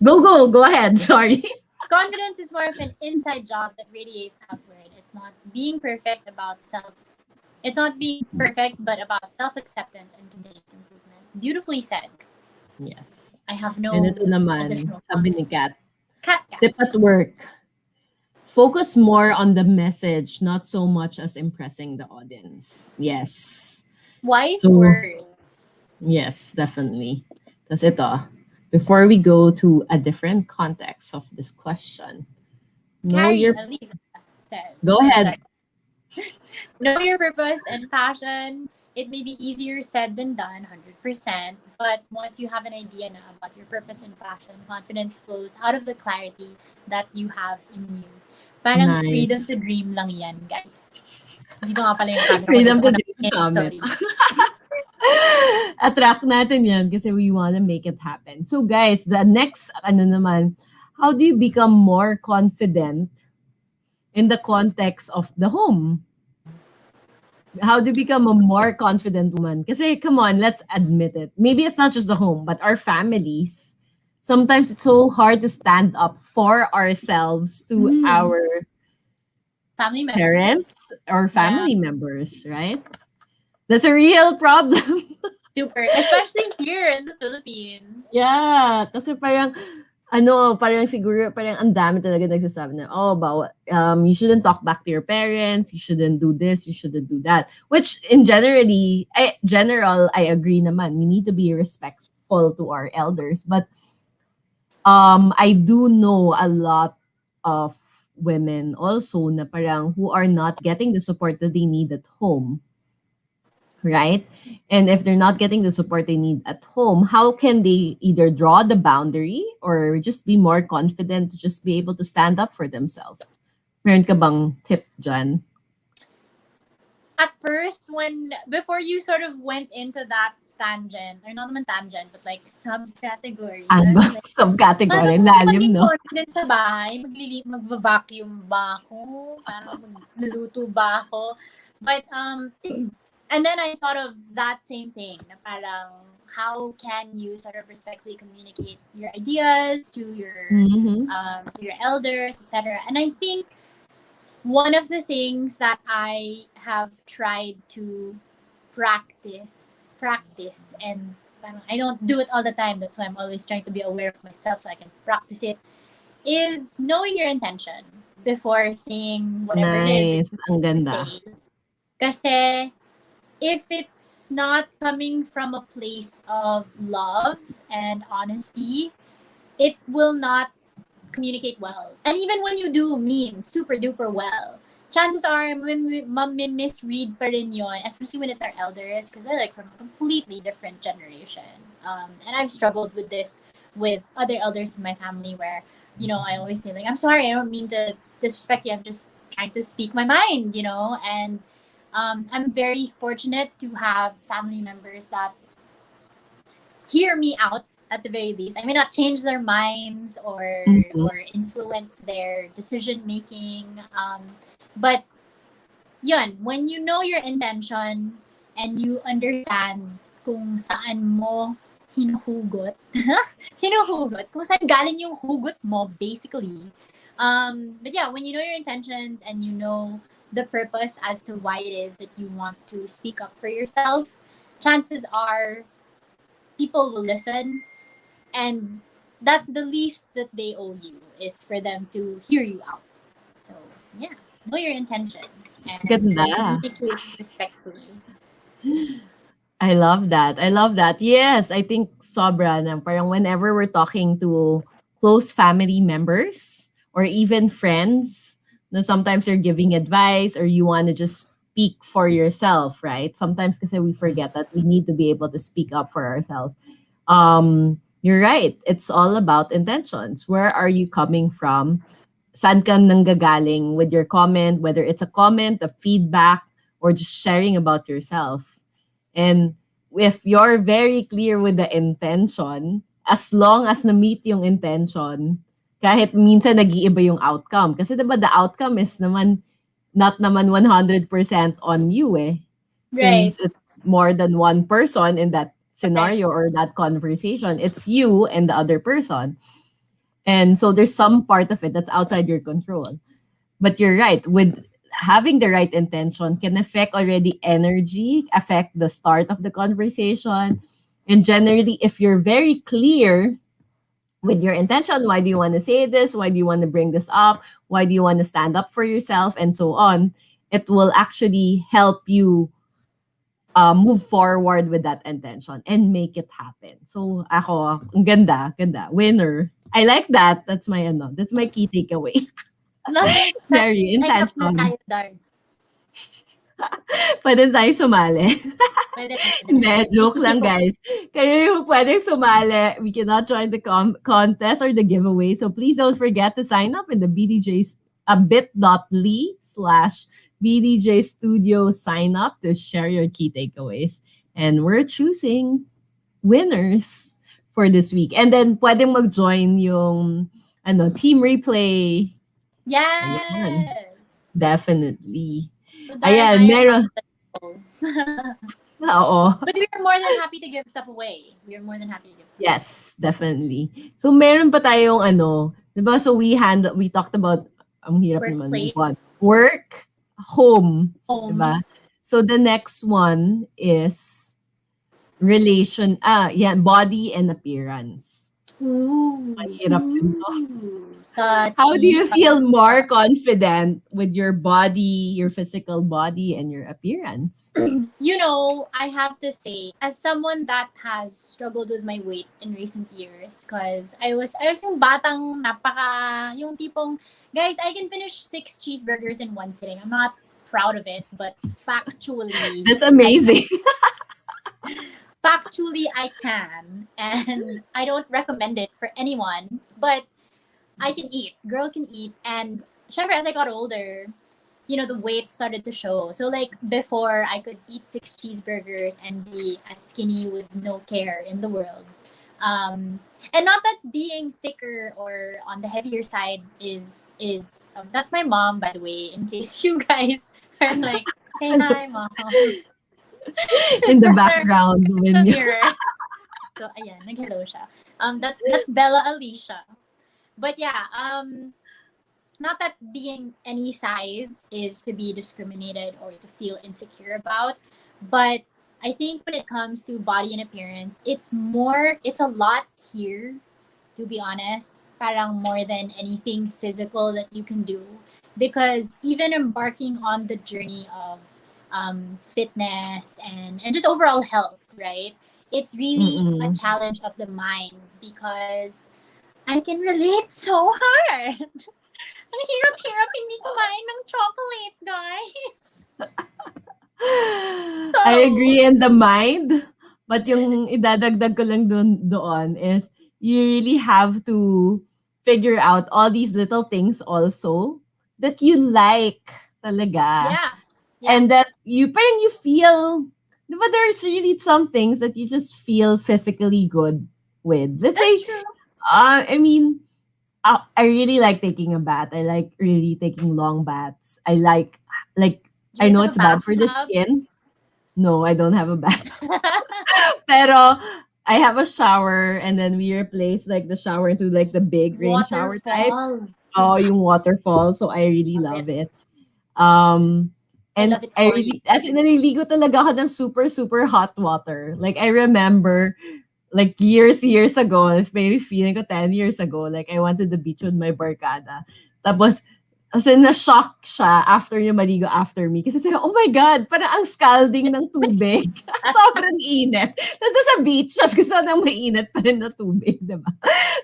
Go ahead. Sorry. Confidence is more of an inside job that radiates outward. It's not being perfect It's not being perfect, but about self-acceptance and continuous improvement. Beautifully said. Yes. I have no and ito naman, additional sabi ni Kat. Kat. Tip at work. Focus more on the message, not so much as impressing the audience. Yes. Wise words. Yes, definitely. That's ito. Before we go to a different context of this question, Go ahead. Know your purpose and passion. It may be easier said than done, 100%. But once you have an idea na about your purpose and passion, confidence flows out of the clarity that you have in you. Parang freedom to dream lang yan, guys. Hindi ko nga pala yung Freedom to dream summit. Attract natin yan kasi we want to make it happen. So guys, the next, how do you become more confident in the context of the home? How do you become a more confident woman? Kasi come on, let's admit it. Maybe it's not just the home, but our families. Sometimes it's so hard to stand up for ourselves to our family members. Parents or family members, right? That's a real problem. Super. Especially here in the Philippines. Yeah. Kasi parang siguro, ang dami talaga nagsasabi na, you shouldn't talk back to your parents, you shouldn't do this, you shouldn't do that. Which in general, I agree naman. We need to be respectful to our elders. But I do know a lot of women also na parang who are not getting the support that they need at home. Right? And if they're not getting the support they need at home, how can they either draw the boundary or just be more confident to just be able to stand up for themselves? Meron ka bang tip dyan? At first, before you sort of went into that tangent, or not naman tangent, but like subcategory. Subcategory, lalim, no? Confident sa bahay, mag-vacuum ba ako? Parang magluluto ba ako? But, and then I thought of that same thing, na parang how can you sort of respectfully communicate your ideas to your elders, etc. And I think one of the things that I have tried to practice, and I don't do it all the time. That's why I'm always trying to be aware of myself so I can practice it, is knowing your intention before saying whatever it is that Ang ganda. say. Kasi if it's not coming from a place of love and honesty, it will not communicate well. And even when you do mean super duper well, chances are misread pa rin yun, especially when it's our elders, because they're like from a completely different generation. And I've struggled with this with other elders in my family where, I always say like, I'm sorry, I don't mean to disrespect you, I'm just trying to speak my mind, and I'm very fortunate to have family members that hear me out at the very least. I may not change their minds or influence their decision making, but yun, when you know your intention and you understand kung saan mo hinuhugot. Hinuhugot. Kung saan galing yung hugot mo, basically. But yeah, when you know your intentions and you know the purpose as to why it is that you want to speak up for yourself, chances are people will listen, and that's the least that they owe you, is for them to hear you out. So yeah, know your intention and Ganda. communicate respectfully. I love that. I love that. Yes, I think sobra na. Parang whenever we're talking to close family members or even friends, na sometimes you're giving advice or you want to just speak for yourself, right? Sometimes kasi we forget that we need to be able to speak up for ourselves. You're right. It's all about intentions. Where are you coming from? Saan ka nanggagaling with your comment, whether it's a comment, a feedback, or just sharing about yourself. And if you're very clear with the intention, as long as na-meet yung intention, kahit minsan nag-iiba yung outcome. Kasi diba the outcome is naman, not naman 100% on you eh. Right. Since it's more than one person in that scenario or that conversation, it's you and the other person. And so there's some part of it that's outside your control. But you're right, with having the right intention can affect already energy, affect the start of the conversation. And generally, if you're very clear with your intention, why do you want to say this? Why do you want to bring this up? Why do you want to stand up for yourself? And so on. It will actually help you move forward with that intention and make it happen. So ako, ang ganda, winner. I like that. That's my key takeaway. Very intentional. Pwede tayo sumali. Hindi, joke lang guys. Kayo yung pwede sumali. We cannot join the contest or the giveaway. So please don't forget to sign up in the bit.ly/BDJ Studio sign up to share your key takeaways. And we're choosing winners for this week. And then pwede mag-join yung team replay. Yes. Ayan. Definitely. So Ayan, meron. Oo. But we are more than happy to give stuff away. We are more than happy to give stuff Yes, definitely. So meron pa tayong diba? So we talked about ang hirap naman one. Work, home. Diba? So the next one is body and appearance. Ooh. Mahirap din to. How do you feel more confident with your body, your physical body, and your appearance? You know, I have to say, as someone that has struggled with my weight in recent years, because I was yung batang yung tipong, guys, I can finish 6 cheeseburgers in one sitting. I'm not proud of it, but factually. That's amazing. Factually, I can, and I don't recommend it for anyone, but I can eat. Girl can eat. And syempre, as I got older, the weight started to show. So like before, I could eat 6 cheeseburgers and be as skinny with no care in the world. And not that being thicker or on the heavier side is that's my mom, by the way, in case you guys are like, say hi, mom. In the background. The mirror. So ayan, nag-hello siya. That's Bella Alicia. But yeah, not that being any size is to be discriminated or to feel insecure about, but I think when it comes to body and appearance, it's a lot here, to be honest, parang more than anything physical that you can do. Because even embarking on the journey of fitness and just overall health, right? It's really a challenge of the mind, because I can relate so hard. Ang hirap-hirap hindi kumain ng chocolate, guys. So, I agree in the mind, but yung idadagdag ko lang doon is you really have to figure out all these little things also that you like talaga. Yeah. And that you feel, diba, there's really some things that you just feel physically good with. Let's say, true. I really like taking a bath. I like really taking long baths. I like I know it's bad for the skin. No, I don't have a bath. Pero I have a shower, and then we replace like the shower into like the big rain shower type. Waterfall. Oh, yung waterfall. So I really love it. I And love it I for really, you. as in, naliligo talaga ako ng super, super hot water. Like, I remember, like, years ago, it's maybe feeling ko 10 years ago, like, I went to the beach with my barkada. Tapos, as in, na-shock siya after niya maligo after me. Kasi sabi, oh my God, parang ang scalding ng tubig. Sobrang init. Tapos sa beach, tapos gusto nang mainit pa rin na tubig, diba?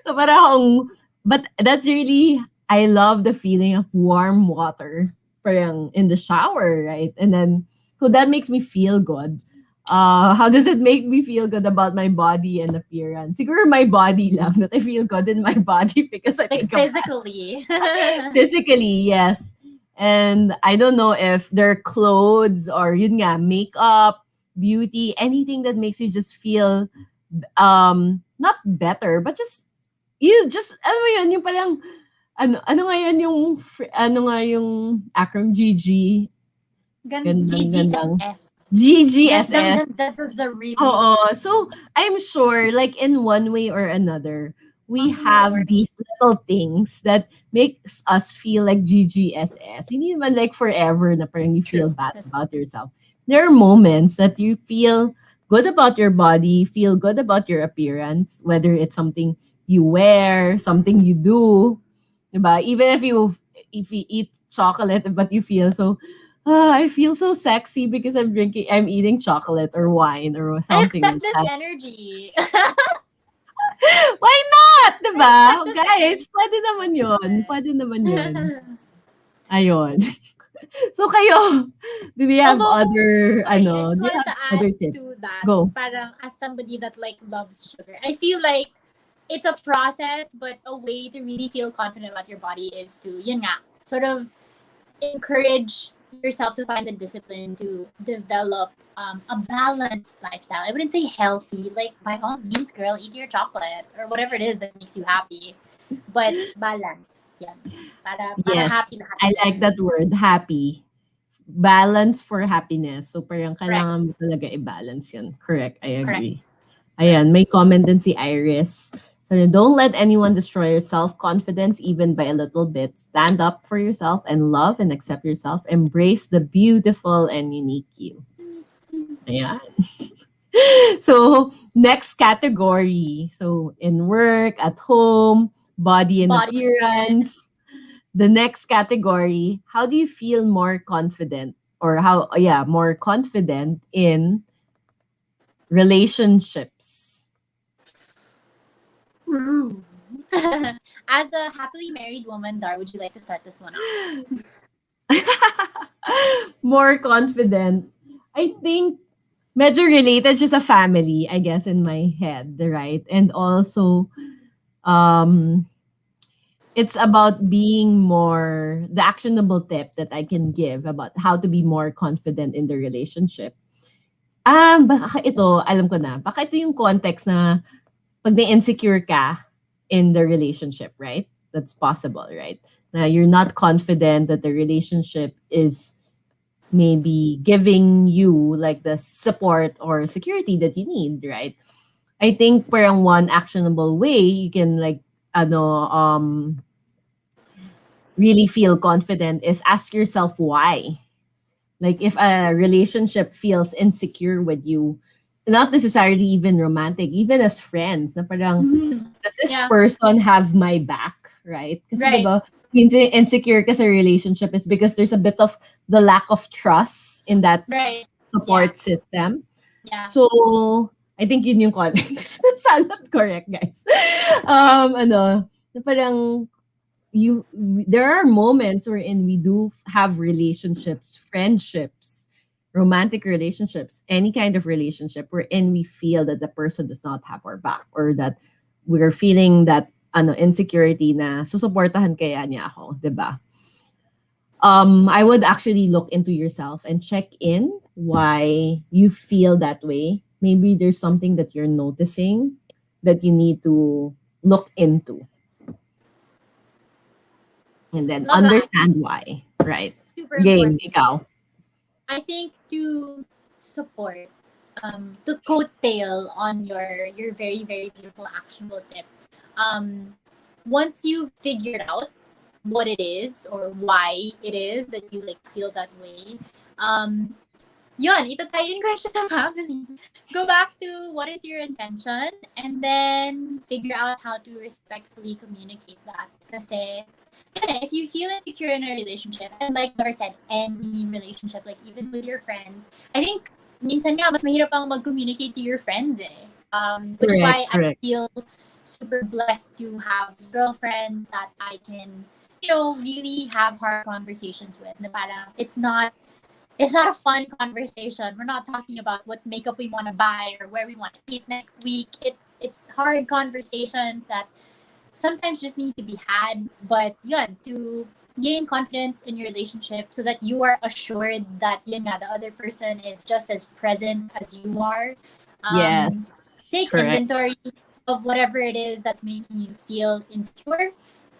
So parang, but that's really, I love the feeling of warm water. Parang in the shower, right? And then, so that makes me feel good. How does it make me feel good about my body and appearance? Siguro my body lang, that I feel good in my body because I Like think about physically. physically, yes. And I don't know if they're clothes or yun nga, makeup, beauty, anything that makes you just feel not better, but just you just ano mo yun, yung parang ano nga yan yung ano nga yung acronym GG. Gandang. GGSS. GGSS. This is the real. So I'm sure, like in one way or another, we have these little things that makes us feel like GGSS. Hindi naman like forever na parang you feel bad about yourself. There are moments that you feel good about your body, feel good about your appearance, whether it's something you wear, something you do, diba? Even if you eat chocolate, but you feel so, I feel so sexy because I'm eating chocolate or wine or something I accept like this that. energy. Why not? Diba? Guys, pwede naman yun. Pwede naman yun. Ayun. So kayo, do we have other, I just do you wanted have to add other tips? to that. Go. Parang as somebody that like loves sugar, I feel like it's a process, but a way to really feel confident about your body is to, yun nga, sort of encourage yourself to find the discipline to develop a balanced lifestyle. I wouldn't say healthy, like by all means, girl, eat your chocolate or whatever it is that makes you happy, but balance. Yeah, para Yes, happy. I like that word, happy. Balance for happiness. So parang kailangan mo talaga i-balance yan. Correct, I agree. Ayan, may comment din si Iris. So don't let anyone destroy your self-confidence even by a little bit. Stand up for yourself and love and accept yourself. Embrace the beautiful and unique you. Ayan. So next category. So in work, at home, body and appearance. The next category, how do you feel more confident or more confident in relationships? Ooh. As a happily married woman, Dar, would you like to start this one off? More confident. I think medyo related just a family, I guess, in my head, right? And also, it's about being more, the actionable tip that I can give about how to be more confident in the relationship. Baka ito, alam ko na, baka ito yung context na pag na-insecure ka in the relationship, right? That's possible, right? Na you're not confident that the relationship is maybe giving you like the support or security that you need, right? I think parang one actionable way you can like really feel confident is ask yourself why. Like if a relationship feels insecure with you, not necessarily even romantic, even as friends, na parang, does this person have my back, right? Kasi diba, insecure ka sa relationship is because there's a bit of the lack of trust in that support system. Yeah. So, I think yun yung context. Sana correct, guys. Na parang, there are moments wherein we do have relationships, friendships, romantic relationships, any kind of relationship wherein we feel that the person does not have our back or that we're feeling that insecurity na susuportahan kaya niya ako, diba? I would actually look into yourself and check in why you feel that way. Maybe there's something that you're noticing that you need to look into. And then understand why, right? Super Game, important. ikaw. I think to support to coattail on your very very beautiful actionable tip. Once you've figured out what it is or why it is that you like feel that way, yun, itatayin ko na siya sa family. Go back to what is your intention and then figure out how to respectfully communicate that. Kasi, yun if you feel insecure in a relationship, and like Dor said, any relationship, like even with your friends, I think, minsan nga, mas mahirap ang mag-communicate to your friends which is why I feel super blessed to have girlfriends that I can, really have hard conversations with. Na parang, it's not a fun conversation. We're not talking about what makeup we want to buy or where we want to eat next week. It's hard conversations that sometimes just need to be had. But yun, to gain confidence in your relationship so that you are assured that the other person is just as present as you are. Take inventory of whatever it is that's making you feel insecure,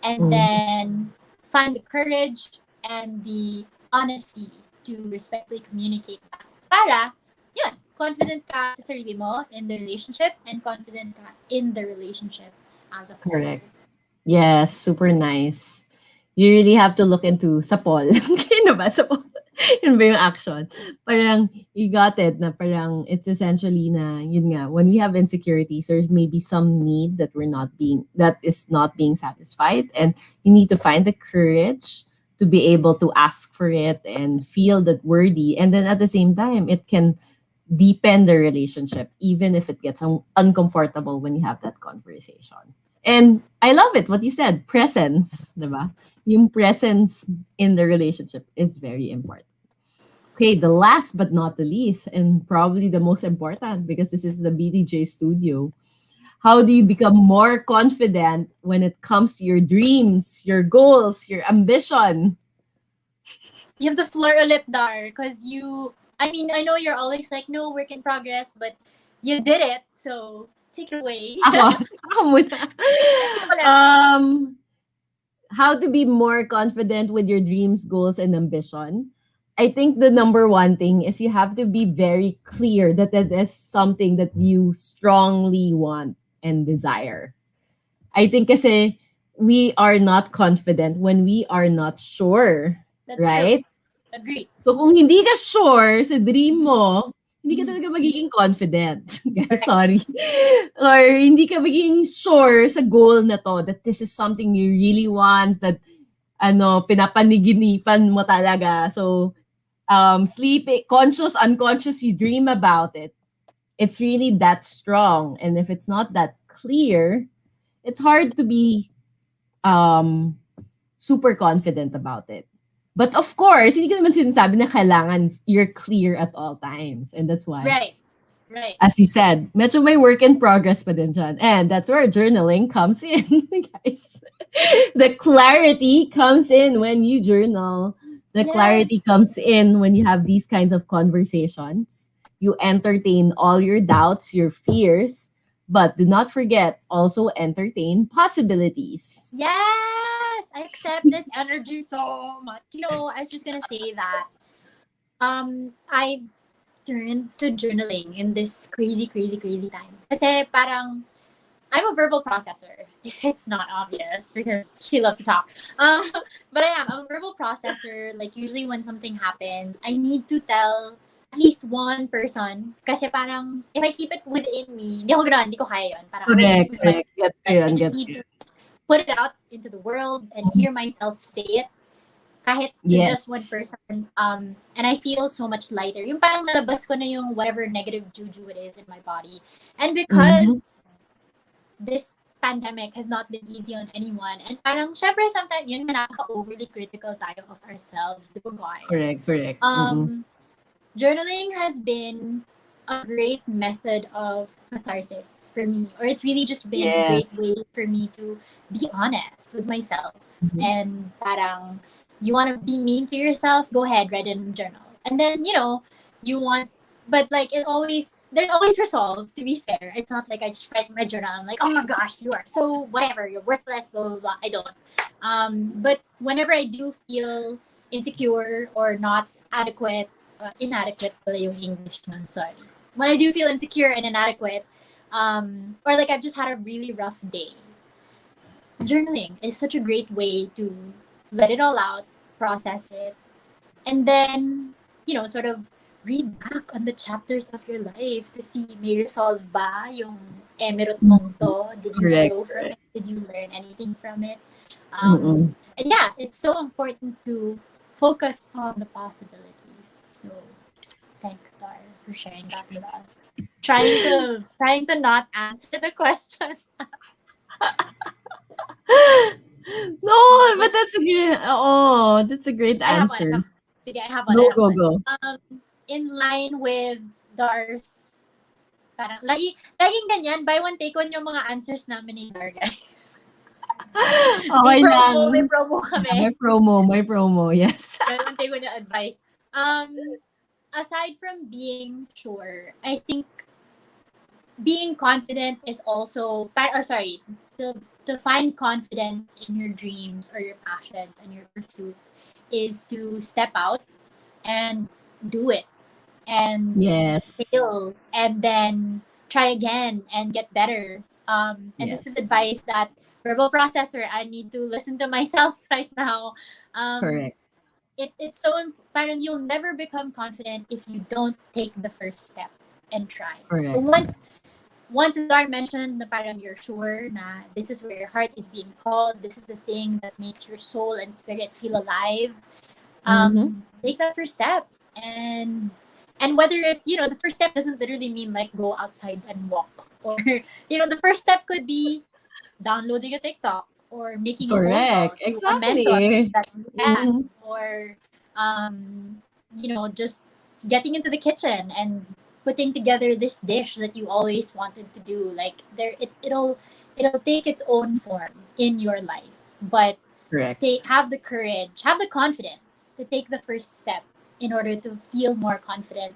and then find the courage and the honesty to respectfully communicate that. Para, yun, confident ka sa sarili mo in the relationship and confident ka in the relationship as a whole. Correct. Yes, super nice. You really have to look into sapol. Kino ba? Sapol. Yun ba yung action? Parang, you got it, na parang, it's essentially na, yun nga, when we have insecurities, there's maybe some need that is not being satisfied, and you need to find the courage to be able to ask for it and feel that worthy. And then at the same time, it can deepen the relationship, even if it gets uncomfortable when you have that conversation. And I love it, what you said, presence, diba? Yung presence in the relationship is very important. Okay, the last but not the least, and probably the most important, because this is the BDJ studio. How do you become more confident when it comes to your dreams, your goals, your ambition? You have the floor ulit, Dar, because I know you're always like, no, work in progress, but you did it, so take it away. Ako muna. How to be more confident with your dreams, goals, and ambition? I think the number one thing is you have to be very clear that that is something that you strongly want and desire. I think kasi we are not confident when we are not sure. That's right? True. Agree. So kung hindi ka sure sa dream mo, hindi ka talaga magiging confident. Sorry. Or hindi ka magiging sure sa goal na to, that this is something you really want, that pinapaniginipan mo talaga. So, sleeping, conscious, unconscious, you dream about it. It's really that strong. And if it's not that clear, it's hard to be super confident about it. But of course, hindi ko naman sinasabi na kailangan you're clear at all times. And that's why, right. as you said, medyo may work in progress pa din dyan. And that's where journaling comes in, guys. The clarity comes in when you journal. The clarity comes in when you have these kinds of conversations. You entertain all your doubts, your fears, but do not forget, also entertain possibilities. Yes! I accept this energy so much. I was just gonna say that I turned to journaling in this crazy time. Kasi parang I'm a verbal processor. It's not obvious because she loves to talk. But I'm a verbal processor. Like usually when something happens, I need to tell at least one person. Kasi parang if I keep it within me, hindi ko kaya yun. Parang correct. I just need to put it out into the world and hear myself say it. Kahit to just one person. And I feel so much lighter. Yung parang nalabas ko na yung whatever negative juju it is in my body. And because this pandemic has not been easy on anyone. And parang, syempre, sometimes, yun, overly critical tayo of ourselves, di ba, guys? Correct. Journaling has been a great method of catharsis for me. Or it's really just been a great way for me to be honest with myself. And parang, you want to be mean to yourself, go ahead, write it in a journal. And then, but like there's always resolve, to be fair. It's not like I just write my journal, I'm like, oh my gosh, you are so whatever, you're worthless, blah, blah, blah. I don't. But whenever I do feel insecure or not inadequate pala yung English nun, sorry. when I do feel insecure and inadequate, or like I've just had a really rough day, journaling is such a great way to let it all out, process it, and then, sort of read back on the chapters of your life to see may resolve ba yung emerald mong to? Did you Correct. grow from it? Did you learn anything from it? Mm-mm. And yeah, it's so important to focus on the possibilities. So thanks, Dar, for sharing that with us. Trying to not answer the question. No, but that's a great. Oh, that's a great I have one. answer. Sige, I have one. Go. In line with Dar's, parang laging ganyan, buy one take one yung mga answers namin ni Dar, guys. Okay lang. May promo kami. May promo, yes. Buy one take one yung advice. Aside from being sure, I think being confident is also, to find confidence in your dreams or your passions and your pursuits is to step out and do it and fail and then try again and get better. And this is advice that verbal processor, I need to listen to myself right now. Correct. It's so parang you'll never become confident if you don't take the first step and try. Correct. So once Dar mentioned na parang you're sure na this is where your heart is being called, this is the thing that makes your soul and spirit feel alive, take that first step. And whether if, the first step doesn't literally mean like go outside and walk, or, the first step could be downloading a TikTok or making a phone call to a mentor that you have, or, just getting into the kitchen and putting together this dish that you always wanted to do. Like it'll take its own form in your life, but have the courage, have the confidence to take the first step in order to feel more confident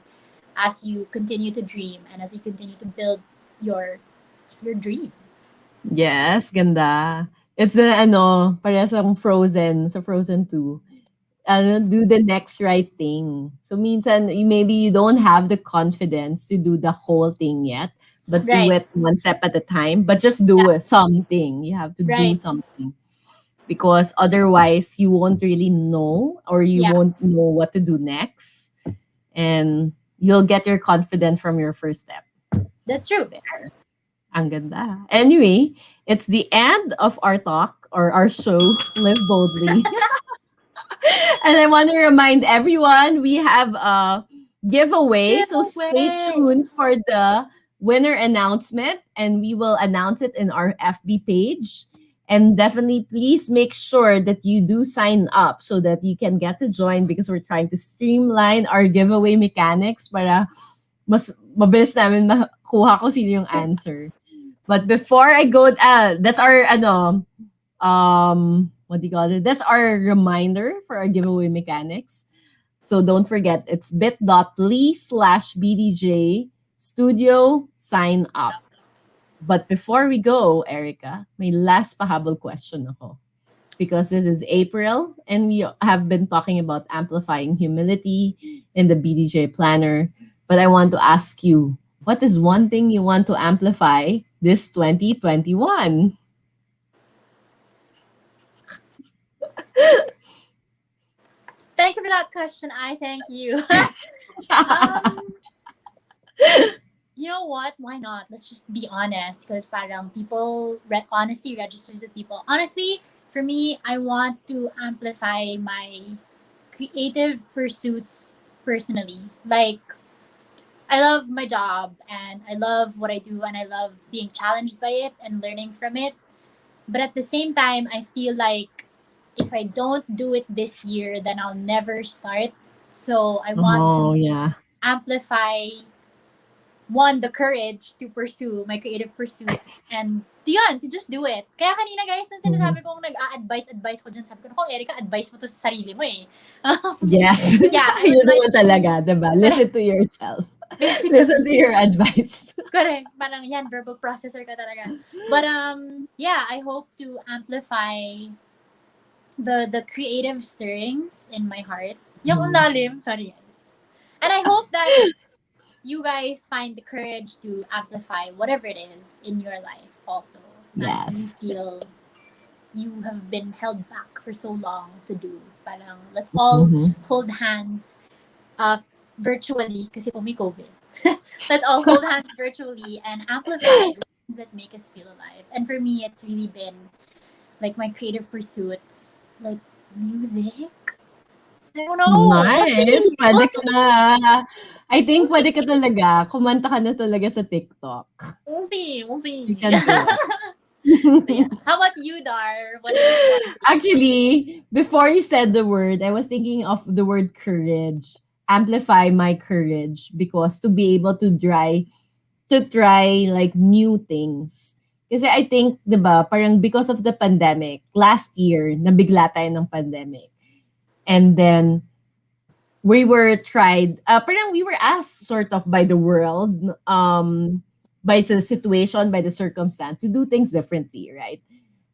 as you continue to dream and as you continue to build your dream. Yes, ganda. It's parehas akong Frozen, sa Frozen 2. Do the next right thing. So minsan, maybe you don't have the confidence to do the whole thing yet, but do it one step at a time. But just do something. You have to do something. Because otherwise, you won't really know, or you won't know what to do next. And you'll get your confidence from your first step. That's true. Ang ganda. Anyway, it's the end of our talk or our show, Live Boldly. And I want to remind everyone we have a giveaway. So stay tuned for the winner announcement, and we will announce it in our FB page. And definitely, please make sure that you do sign up so that you can get to join, because we're trying to streamline our giveaway mechanics para mas mabilis namin makuha kung sino yung answer. But before I go, that's our what do you call it? That's our reminder for our giveaway mechanics. So don't forget, it's bit.ly/BDJ Studio sign up. But before we go, Erica, may last pahabol question ako. Because this is April, and we have been talking about amplifying humility in the BDJ planner. But I want to ask you, what is one thing you want to amplify this 2021? Thank you for that question. I thank you. You know what? Why not? Let's just be honest, because parang honesty registers with people. Honestly, for me, I want to amplify my creative pursuits personally. Like, I love my job and I love what I do and I love being challenged by it and learning from it. But at the same time, I feel like if I don't do it this year, then I'll never start. So I want to amplify, one, the courage to pursue my creative pursuits, and to just do it. Kaya kanina, guys, nung sinasabi kong advice ko dyan, sabi ko, Erica, advice mo to sa sarili mo eh. Yes. Yun naman talaga, diba? Listen to yourself. Listen to your advice. Correct. Parang yan, verbal processor ka talaga. But I hope to amplify the creative stirrings in my heart. Yung lalim, sorry. And I hope that you guys find the courage to amplify whatever it is in your life also. That you Yes. feel you have been held back for so long to do. Parang let's all hold hands virtually kasi po may COVID. Let's all hold hands virtually and amplify the things that make us feel alive. And for me, it's really been like my creative pursuits, like music. I don't know. Nice. Pwede ka na. I think pwede ka talaga. Kumanta ka na talaga sa TikTok. We'll see. You can do it. So, yeah. How about you, Dar? What is it? Actually, before you said the word, I was thinking of the word courage. Amplify my courage because to be able to try like new things. Kasi I think, 'di ba, parang because of the pandemic, last year nabigla tayo ng pandemic. And then we were parang we were asked sort of by the world, by the situation, by the circumstance to do things differently, right?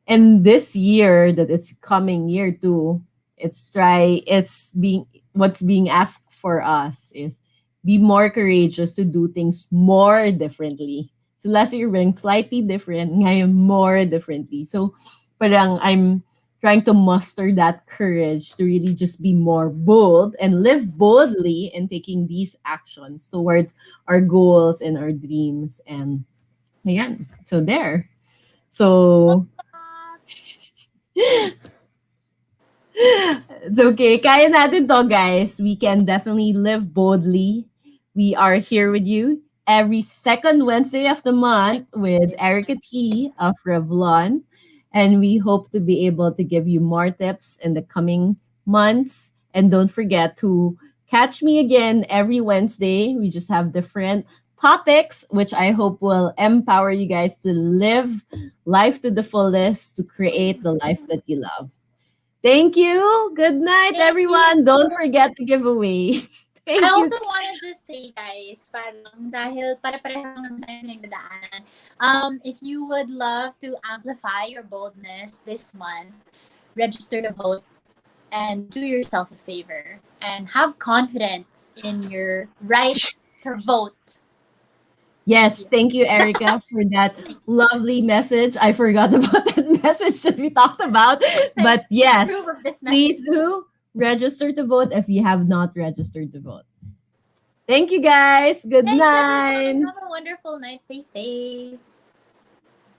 And this year that it's coming year two, what's being asked for us is be more courageous to do things more differently. So last year went slightly different, ngayon more differently. So parang I'm trying to muster that courage to really just be more bold and live boldly in taking these actions towards our goals and our dreams. And ayan, so there. So it's okay. Kaya natin to, guys. We can definitely live boldly. We are here with you every second Wednesday of the month with Erica T of Revlon. And we hope to be able to give you more tips in the coming months. And don't forget to catch me again every Wednesday. We just have different topics, which I hope will empower you guys to live life to the fullest, to create the life that you love. Thank you. Good night, everyone. Don't forget to give away. Thank I you. also want to just say, guys, parang dahil pare-pareho naman tayo pinagdadaanan, if you would love to amplify your boldness this month, register to vote and do yourself a favor and have confidence in your right to vote. Yes, thank you, Erica, for that lovely message. I forgot about that message that we talked about. But yes, Approve of this please message. do register to vote if you have not registered to vote. Thank you, guys. Good Thanks, night. everyone. Have a wonderful night. Stay safe.